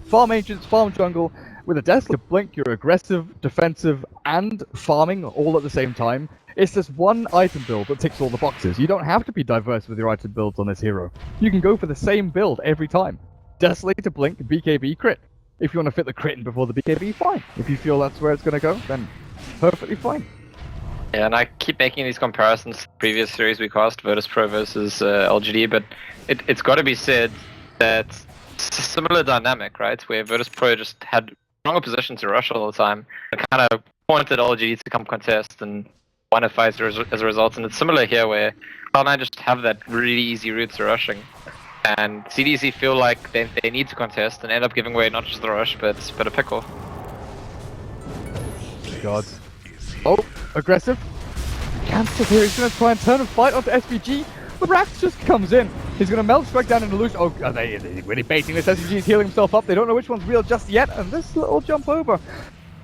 Farm agents, farm jungle. With a Desolate Blink, you're aggressive, defensive, and farming all at the same time. It's just one item build that ticks all the boxes. You don't have to be diverse with your item builds on this hero. You can go for the same build every time. Desolate to Blink, BKB, crit. If you want to fit the crit in before the BKB, fine. If you feel that's where it's going to go, then perfectly fine. Yeah, and I keep making these comparisons to the previous series we cast, Virtus Pro versus LGD, but it's got to be said that it's a similar dynamic, right? Where Virtus Pro just had stronger position to rush all the time and kind of pointed LGD to come contest and won a fight as a result. And it's similar here where Cloud9 just have that really easy route to rushing. And CDEC feel like they need to contest and end up giving away not just the rush, but a pickle. God. Oh, aggressive. Cancel here. He's going to try and turn and fight onto SVG. But Rax just comes in. He's going to melt strike down into Lucian. Oh, are they really baiting this? SVG is healing himself up. They don't know which one's real just yet. And this little jump over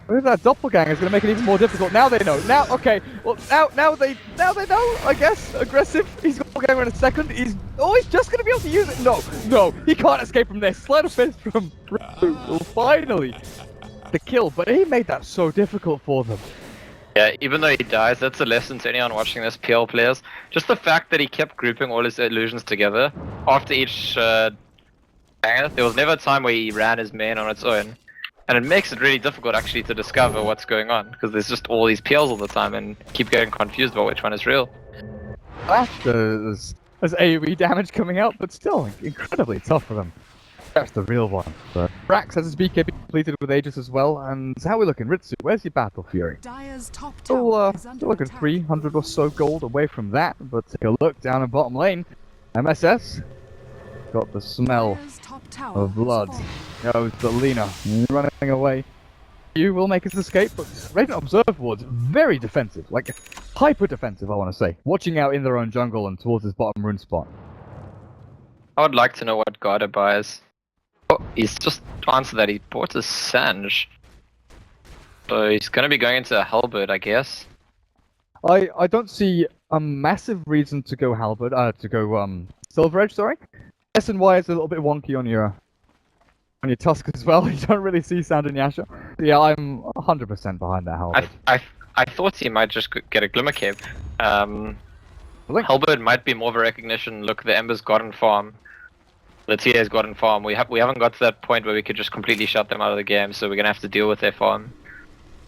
with that doppelganger is going to make it even more difficult. Now they know. Now, okay. Well, now they know. I guess aggressive. He's got doppelganger in a second. He's just going to be able to use it. No, he can't escape from this. Sleight of fist from Raku. Finally, the kill. But he made that so difficult for them. Yeah, even though he dies, that's a lesson to anyone watching this, PL players. Just the fact that he kept grouping all his illusions together after each banger. There was never a time where he ran his main on its own. And it makes it really difficult actually to discover what's going on, because there's just all these PLs all the time and keep getting confused about which one is real. There's AoE damage coming out, but still incredibly tough for them. That's the real one. But Brax has his BKB completed with Aegis as well, and how are we looking? Ritsu, where's your Battle Fury? Dire's top Still, tower is still under looking attack. 300 or so gold away from that, but take a look down in bottom lane. MSS got the smell Dire's top tower of blood. has Goes the Lina running away. You will make his escape, but Raven Observe Ward's very defensive, like hyper defensive, I want to say. Watching out in their own jungle and towards his bottom rune spot. I would like to know what Garda buys. Oh, he's just answered that. He bought a Sange. So he's going to be going into a Halberd, I guess. I don't see a massive reason to go Halberd, Silver Edge, sorry. S and Y is a little bit wonky on your Tusk as well. You don't really see Sound and Yasha. Yeah, I'm 100% behind that Halberd. I thought he might just get a Glimmer Cape. Halberd might be more of a recognition. Look, the Ember's gotten farm. The TA's gotten farm. We haven't got to that point where we could just completely shut them out of the game, so we're gonna have to deal with their farm.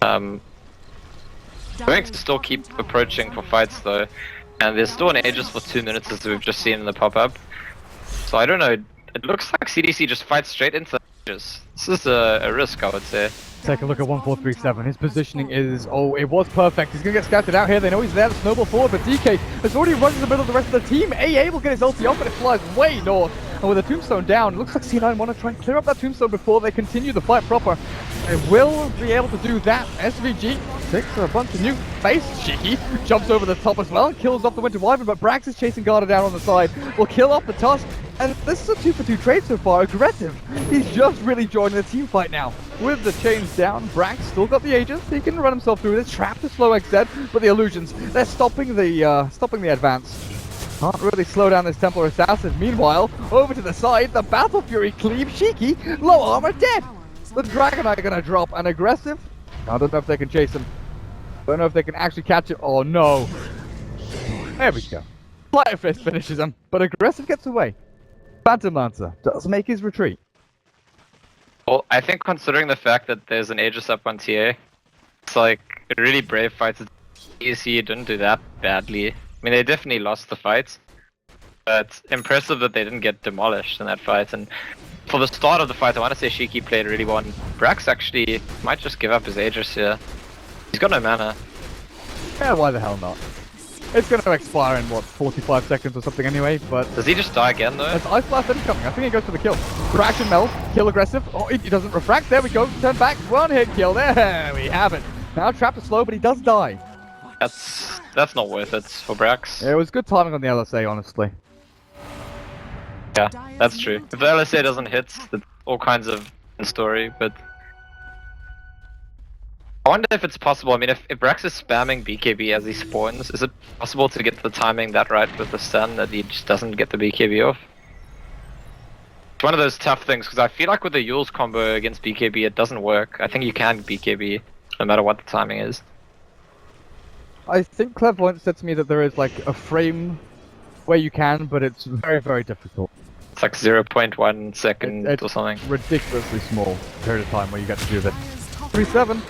We're going to still keep approaching for fights though, and there's still an Aegis for 2 minutes as we've just seen in the pop-up. So I don't know, it looks like CDC just fights straight into the Aegis. This is a risk, I would say. Take a look at 1437. His positioning is, it was perfect. He's going to get scouted out here. They know he's there to snowball forward, but DK has already run in the middle of the rest of the team. AA will get his ulti off, but it flies way north. And with a tombstone down, it looks like C9 want to try and clear up that tombstone before they continue the fight proper. They will be able to do that. SVG takes a bunch of new face. Cheeky jumps over the top as well and kills off the Winter Wyvern, but Brax is chasing Garda down on the side. Will kill off the Tusk. And this is a 2-for-2 trade so far. Aggressive. He's just really joining the team fight now. With the chains down, Brax still got the Aegis. He can run himself through this. Trap to slow XZ, but the illusions, they're stopping the advance. Can't really slow down this Templar Assassin. Meanwhile, over to the side, the Battle Fury cleaves Shiki. Low armor dead. The Dragonite are gonna drop. And aggressive. I don't know if they can chase him. Don't know if they can actually catch it. Oh no. There we go. Flight of Fist finishes him, but aggressive gets away. Phantom Lancer does make his retreat. Well, I think considering the fact that there's an Aegis up on TA, it's like a really brave fight. CDEC didn't do that badly. I mean, they definitely lost the fight, but impressive that they didn't get demolished in that fight. And for the start of the fight, I want to say Shiki played really well. Brax actually might just give up his Aegis here. He's got no mana. Yeah, why the hell not? It's going to expire in, what, 45 seconds or something anyway, but... Does he just die again, though? There's Ice Blast incoming. I think he goes for the kill. Fraction Meld, kill aggressive. Oh, he doesn't refract. There we go. Turn back. One hit kill. There we have it. Now trapped is slow, but he does die. That's not worth it for Brax. Yeah, it was good timing on the LSA, honestly. Yeah, that's true. If the LSA doesn't hit, it's all kinds of story, but... I wonder if it's possible. I mean, if Brax is spamming BKB as he spawns, is it possible to get the timing that right with the stun that he just doesn't get the BKB off? It's one of those tough things, because I feel like with the Yule's combo against BKB, it doesn't work. I think you can BKB, no matter what the timing is. I think Clairvoyant said to me that there is like a frame where you can, but it's very, very difficult. It's like 0.1 second or something. Ridiculously small period of time where you get to do that. 3-7.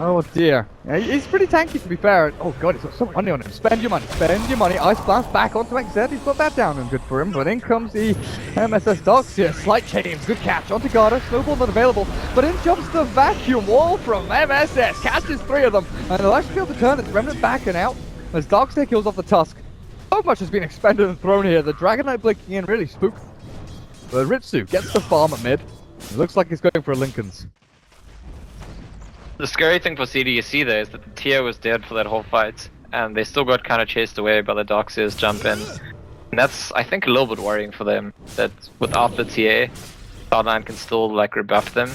Oh dear. Yeah, he's pretty tanky to be fair. Oh god, he's got so much money on him. Spend your money. Spend your money. Ice Blast back onto XZ. He's got that down and good for him. But in comes the MSS Dogs here. Slight chains. Good catch onto Garda. Snowball not available. But in jumps the vacuum wall from MSS. Catches 3 of them. And they'll actually be able to turn its remnant back and out. As Darkstare kills off the Tusk. So much has been expended and thrown here. The Dragonite blinking in really spooked But Ritsu gets the farm at mid. It looks like he's going for a Lincoln's. The scary thing for CDEC there is that the tier was dead for that whole fight, and they still got kind of chased away by the Darkseer's jump in. And that's, I think, a little bit worrying for them, that without the TA, Cloud9 can still, like, rebuff them.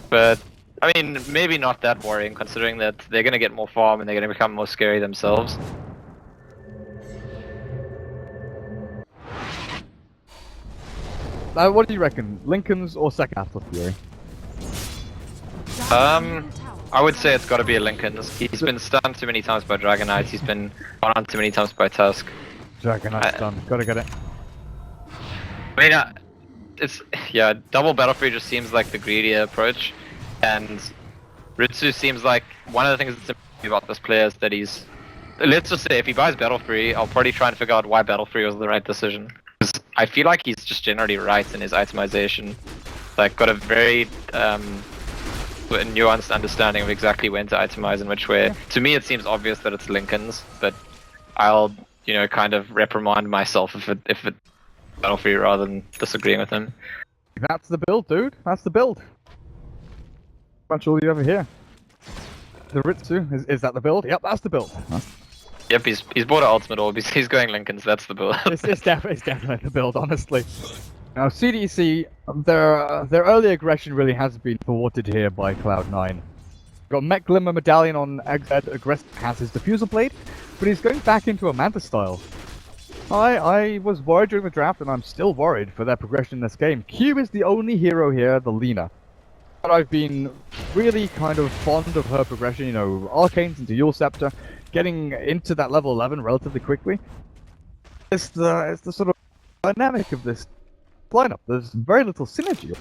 But, I mean, maybe not that worrying, considering that they're gonna get more farm and they're gonna become more scary themselves. What do you reckon? Lincoln's or second Atlas Fury? I would say it's gotta be a Lincoln's. He's been stunned too many times by Dragon Knights, he's been gone on too many times by Tusk. Dragon Knight's done. Gotta get it. I mean, yeah, double Battle Free just seems like the greedier approach, and Ritsu seems like one of the things that's important about this player is that he's, let's just say, if he buys Battle Free, I'll probably try and figure out why Battle Free was the right decision. Because I feel like he's just generally right in his itemization. Like, got a very nuanced understanding of exactly when to itemize in which way. Yeah. To me, it seems obvious that it's Lincoln's, but I'll, you know, kind of reprimand myself if it Battle Free rather than disagreeing with him. That's the build, dude. That's the build. That's all you ever hear. The Ritsu, is that the build? Yep, that's the build. Yep, he's bought an ultimate orb. He's going Lincoln's. That's the build. it's definitely the build, honestly. Now CDEC, their early aggression really has been thwarted here by Cloud9. Got Mech Glimmer Medallion on XZ, aggressive has his Diffusal Blade, but he's going back into a Manta style. I was worried during the draft, and I'm still worried for their progression in this game. Q is the only hero here, the Lina. But I've been really kind of fond of her progression, you know, Arcanes into Yule Scepter, getting into that level 11 relatively quickly. It's the sort of dynamic of this lineup. There's very little synergy.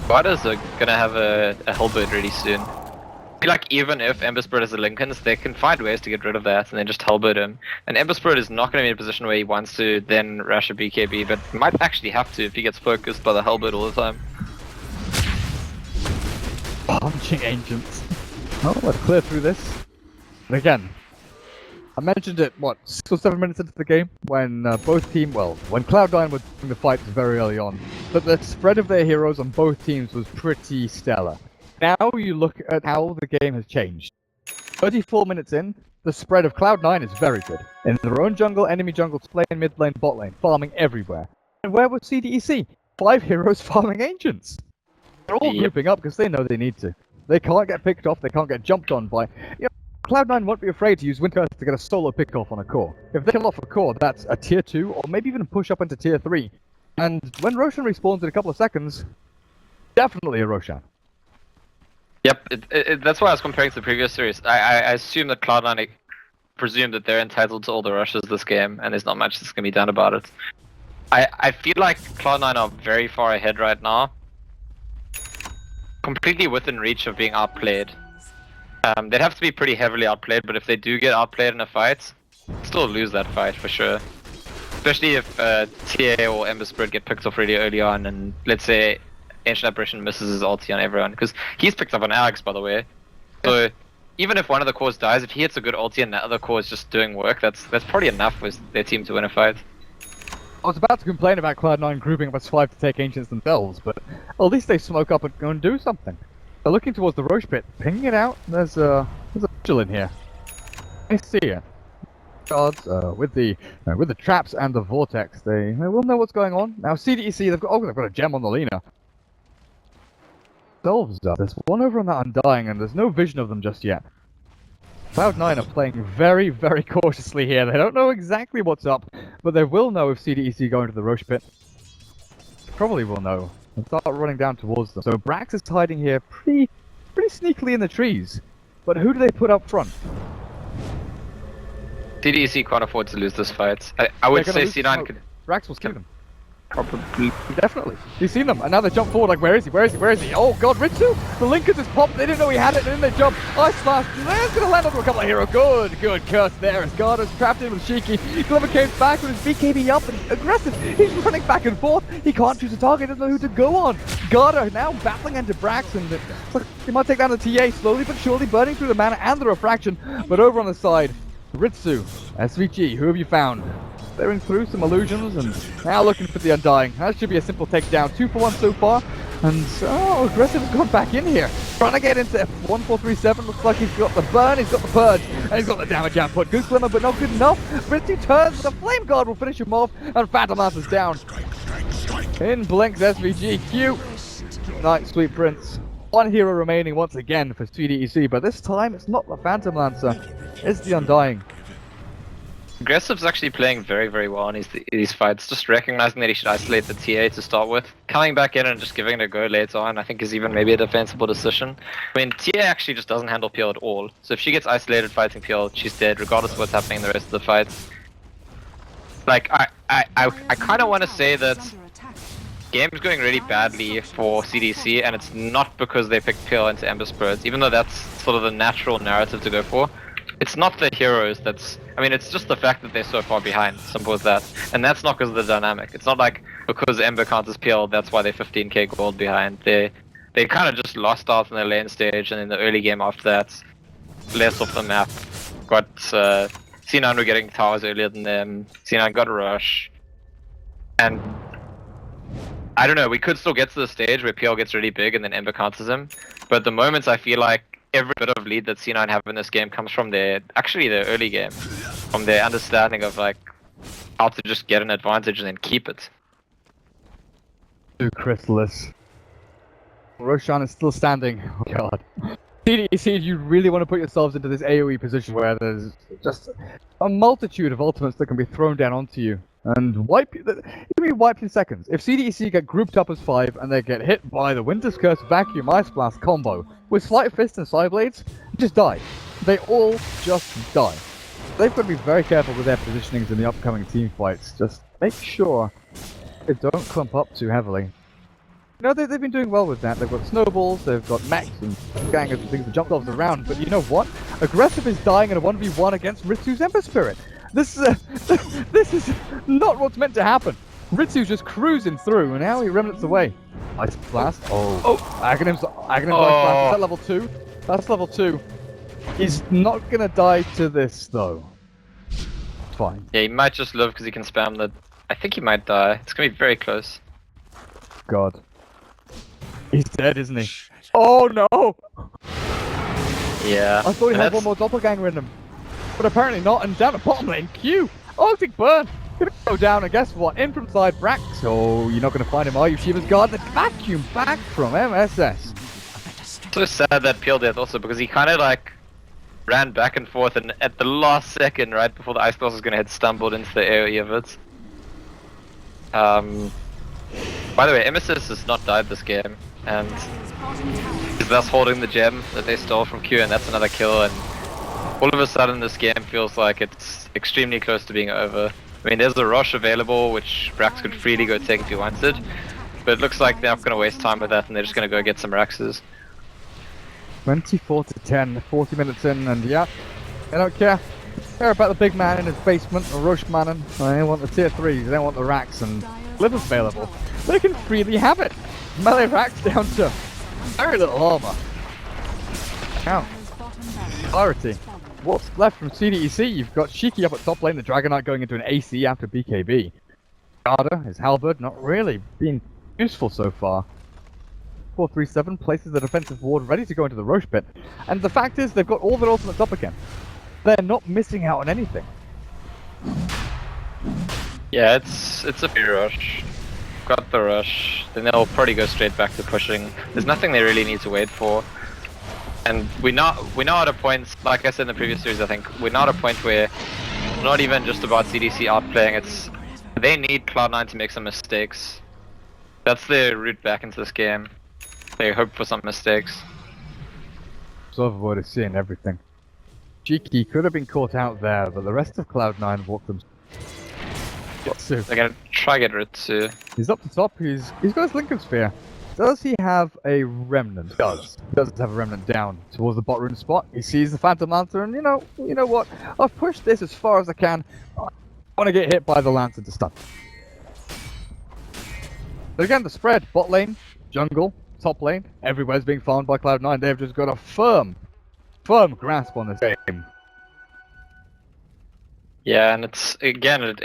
Spiders are gonna have a Hellbird really soon. I feel like even if Ember Spirit has a Lincoln's, they can find ways to get rid of that and then just Hellbird him. And Ember Spirit is not gonna be in a position where he wants to then rush a BKB, but might actually have to if he gets focused by the Hellbird all the time. Punching Ancients. Well, let's clear through this. And again, I mentioned it, what, 6 or 7 minutes into the game, when both teams, well, when Cloud9 were doing the fights very early on, but the spread of their heroes on both teams was pretty stellar. Now you look at how the game has changed. 34 minutes in, the spread of Cloud9 is very good. In their own jungle, enemy jungle, lane, mid lane, bot lane, farming everywhere. And where was CDEC? 5 heroes farming Ancients. They're all grouping up because they know they need to. They can't get picked off, they can't get jumped on by... You know, Cloud9 won't be afraid to use Wind Curse to get a solo pick-off on a core. If they kill off a core, that's a tier 2, or maybe even push up into tier 3. And when Roshan respawns in a couple of seconds, definitely a Roshan. Yep, that's why I was comparing to the previous series. I assume that Cloud9 presume that they're entitled to all the rushes this game, and there's not much that's going to be done about it. I feel like Cloud9 are very far ahead right now. Completely within reach of being outplayed. They'd have to be pretty heavily outplayed, but if they do get outplayed in a fight, still lose that fight for sure. Especially if TA or Ember Spirit get picked off really early on, and let's say Ancient Apparition misses his ulti on everyone, because he's picked up on Alex, by the way. So even if one of the cores dies, if he hits a good ulti and the other core is just doing work, that's probably enough for their team to win a fight. I was about to complain about Cloud9 grouping up as 5 to take Ancients themselves, but at least they smoke up and go and do something. They're looking towards the Roche pit, pinging it out. There's a vigil in here. I see it. Guards with the traps and the vortex, they will know what's going on. Now CDEC, they've got a gem on the Lina. There's one over on that Undying, and there's no vision of them just yet. Cloud9 are playing very, very cautiously here. They don't know exactly what's up, but they will know if CDEC go into the Roche pit. Probably will know. And start running down towards them. So Brax is hiding here pretty sneakily in the trees. But who do they put up front? CDEC can't afford to lose this fight. I would say C9 could... Brax will kill them. Probably. Definitely. You've seen them, and now they jump forward like, where is he? Where is he? Where is he? Oh god, Ritsu! The Linkers just popped, they didn't know he had it, and then they jump. Ice Slash, that's gonna land onto a couple of heroes. Good curse there. As Garda's trapped in with Shiki. Glimmer came back with his BKB up, and aggressive. He's running back and forth. He can't choose a target, doesn't know who to go on. Garda now battling into Brax, and he might take down the TA slowly but surely, burning through the mana and the refraction. But over on the side, Ritsu, SVG, who have you found? clearing through some illusions, and now looking for the Undying. That should be a simple takedown. 2 for 1 so far, and Aggressive's gone back in here. Trying to get into 1437, looks like he's got the burn, he's got the purge, and he's got the damage output. Good glimmer, but not good enough. Ritsu turns, the Flame Guard will finish him off, and Phantom Lancer's down. In blinks SVG, Q. Nice, Sweet Prince. One hero remaining once again for CDEC, but this time it's not the Phantom Lancer, it's the Undying. Aggressive's actually playing very, very well in these fights, just recognizing that he should isolate the TA to start with. Coming back in and just giving it a go later on, I think is even maybe a defensible decision. I mean, TA actually just doesn't handle PL at all, so if she gets isolated fighting PL, she's dead, regardless of what's happening in the rest of the fight. Like, I kind of want to say that game's going really badly for CDC, and it's not because they picked PL into Ember Spirits, even though that's sort of the natural narrative to go for. It's not the heroes that's... I mean, it's just the fact that they're so far behind, simple as that. And that's not because of the dynamic. It's not like because Ember counters PL, that's why they're 15k gold behind. They kind of just lost out in the lane stage, and in the early game after that, less off the map. Got C9 were getting towers earlier than them, C9 got a rush. And I don't know, we could still get to the stage where PL gets really big and then Ember counters him. But at the moment I feel like every bit of lead that C9 have in this game comes from their early game. From their understanding of like how to just get an advantage and then keep it. Too Chrysalis. Roshan is still standing. Oh god. CDEC, you really want to put yourselves into this AoE position where there's just a multitude of ultimates that can be thrown down onto you. And you can be wiped in seconds. If CDEC get grouped up as 5 and they get hit by the Winter's Curse Vacuum Ice Blast combo with Sleight Fist and Side Blades, just die. They all just die. They've got to be very careful with their positionings in the upcoming team fights. Just make sure they don't clump up too heavily. You know, they've been doing well with that. They've got snowballs, they've got mechs and gangers and things that jump off around. But you know what? Aggressive is dying in a 1v1 against Ritsu's Ember Spirit. This is not what's meant to happen. Ritsu's just cruising through, and now he remnants away. Ice Blast. Oh. Aghanim's Ice Blast. Is that level 2? That's level 2. He's not gonna die to this, though. It's fine. Yeah, he might just live because he can spam the... I think he might die. It's gonna be very close. God. He's dead, isn't he? Oh, no! Yeah. I thought he had one more doppelganger in him. But apparently not, and down at bottom lane, Q! Arctic Burn! Gonna go down, and guess what? In from side Brax. Oh, you're not gonna find him, are you? Shiva's Guard, the vacuum back from MSS. So sad that PL death also, because he kind of like ran back and forth, and at the last second, right before the Ice Blast was gonna hit, stumbled into the AoE of it. By the way, MSS has not died this game, and is thus holding the gem that they stole from Q, and that's another kill, and all of a sudden this game feels like it's extremely close to being over. I mean, there's a rush available, which Brax could freely go take if he wanted, but it looks like they're not going to waste time with that, and they're just going to go get some Raxes. 24 to 10, 40 minutes in, and yeah, they don't care. Care about the big man in his basement, the Rush Mannon. They want the tier 3s, they want the Rax, and Liver's available. They can freely have it. Melee Rax down to very little armor. Count. Clarity. What's left from CDEC? You've got Shiki up at top lane, the Dragonite going into an AC after BKB. Garda, his halberd, not really been useful so far. 437 places the defensive ward ready to go into the Roche pit. And the fact is, they've got all their ultimates up again. They're not missing out on anything. Yeah, it's a free rush. Got the rush, then they'll probably go straight back to pushing. There's nothing they really need to wait for. And we're now at a point, like I said in the previous series, I think, we're now at a point where it's not even just about CDC outplaying, it's they need Cloud9 to make some mistakes. That's their route back into this game. They hope for some mistakes. Observable is seeing everything. Cheeky could have been caught out there, but the rest of Cloud9 walked them. They're gonna try get Ritsu. He's up the top, he's got his Lincoln Sphere. Does he have a remnant? He does have a remnant down towards the bot rune spot. He sees the Phantom Lancer, and you know what? I've pushed this as far as I can. I want to get hit by the Lancer to stun. But again, the spread, bot lane, jungle, top lane, everywhere's being farmed by Cloud9. They've just got a firm grasp on this game. Yeah, and it's again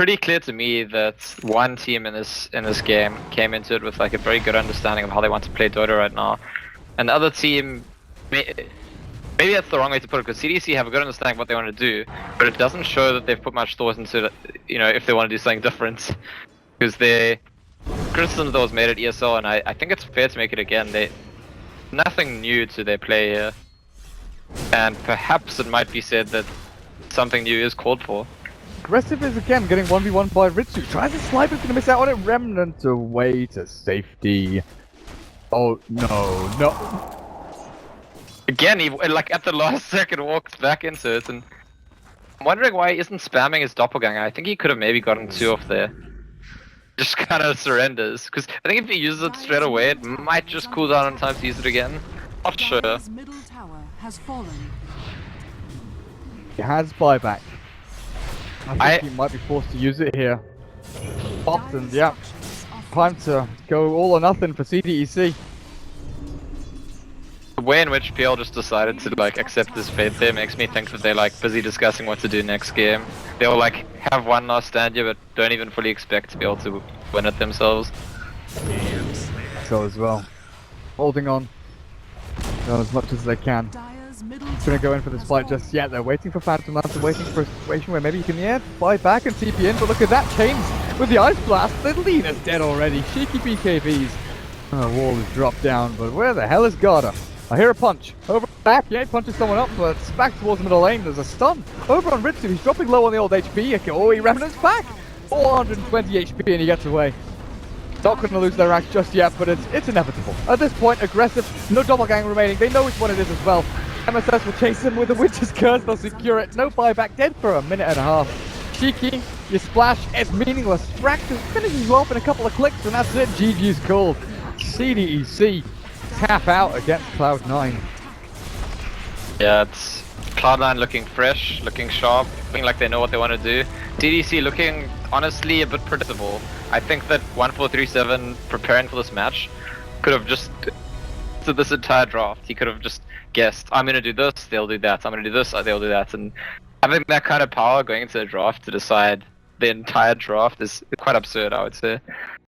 pretty clear to me that one team in this game came into it with like a very good understanding of how they want to play Dota right now, and the other team, maybe that's the wrong way to put it, because CDEC have a good understanding of what they want to do, but it doesn't show that they've put much thought into it, you know, if they want to do something different, because the criticism that was made at ESL, and I think it's fair to make it again, nothing new to their play here, and perhaps it might be said that something new is called for. Aggressive is again getting 1v1 by Ritsu. Tries to snipe, is gonna miss out on it. Remnant away to safety. Oh no. Again, he like at the last second walks back into it, and I'm wondering why he isn't spamming his doppelganger. I think he could have maybe gotten 2 off there. Just kind of surrenders, because I think if he uses it straight away, it might just cool down on time to use it again. Not sure. Dire's middle tower has fallen. He has buyback. I think he might be forced to use it here. Often, yeah. Time to go all or nothing for CDEC. The way in which PL just decided to like accept his fate there makes me think that they're like busy discussing what to do next game. They'll like have one last stand here, but don't even fully expect to be able to win it themselves. So as well, holding on as much as they can. Gonna go in for this fight just yet. They're waiting for Phantom Lance, waiting for a situation where maybe you can buy back and TP in, but look at that, Chains with the Ice Blast. The Lena's dead already. Cheeky BKBs. The wall is dropped down, but where the hell is Garda? I hear a punch. Over back, yeah, he punches someone up, but it's back towards the middle lane. There's a stun. Over on Ritsu, he's dropping low on the old HP. Oh, he Remnant's back. 420 HP and he gets away. Not going to lose their ranks just yet, but it's inevitable. At this point, aggressive, no doppelganger remaining. They know which one it is as well. MSS will chase him with a Witch's Curse, they'll secure it. No buyback, dead for a minute and a half. Cheeky, your splash, it's meaningless. Strax finishes you off in a couple of clicks, and that's it. GG's called. CDEC tap out against Cloud9. Yeah, it's Cloud9 looking fresh, looking sharp, looking like they know what they want to do. CDEC looking, honestly, a bit predictable. I think that 1437 preparing for this match could have just, to this entire draft, he could have just guessed, I'm going to do this, they'll do that, I'm going to do this, they'll do that, and having that kind of power going into the draft to decide the entire draft is quite absurd, I would say.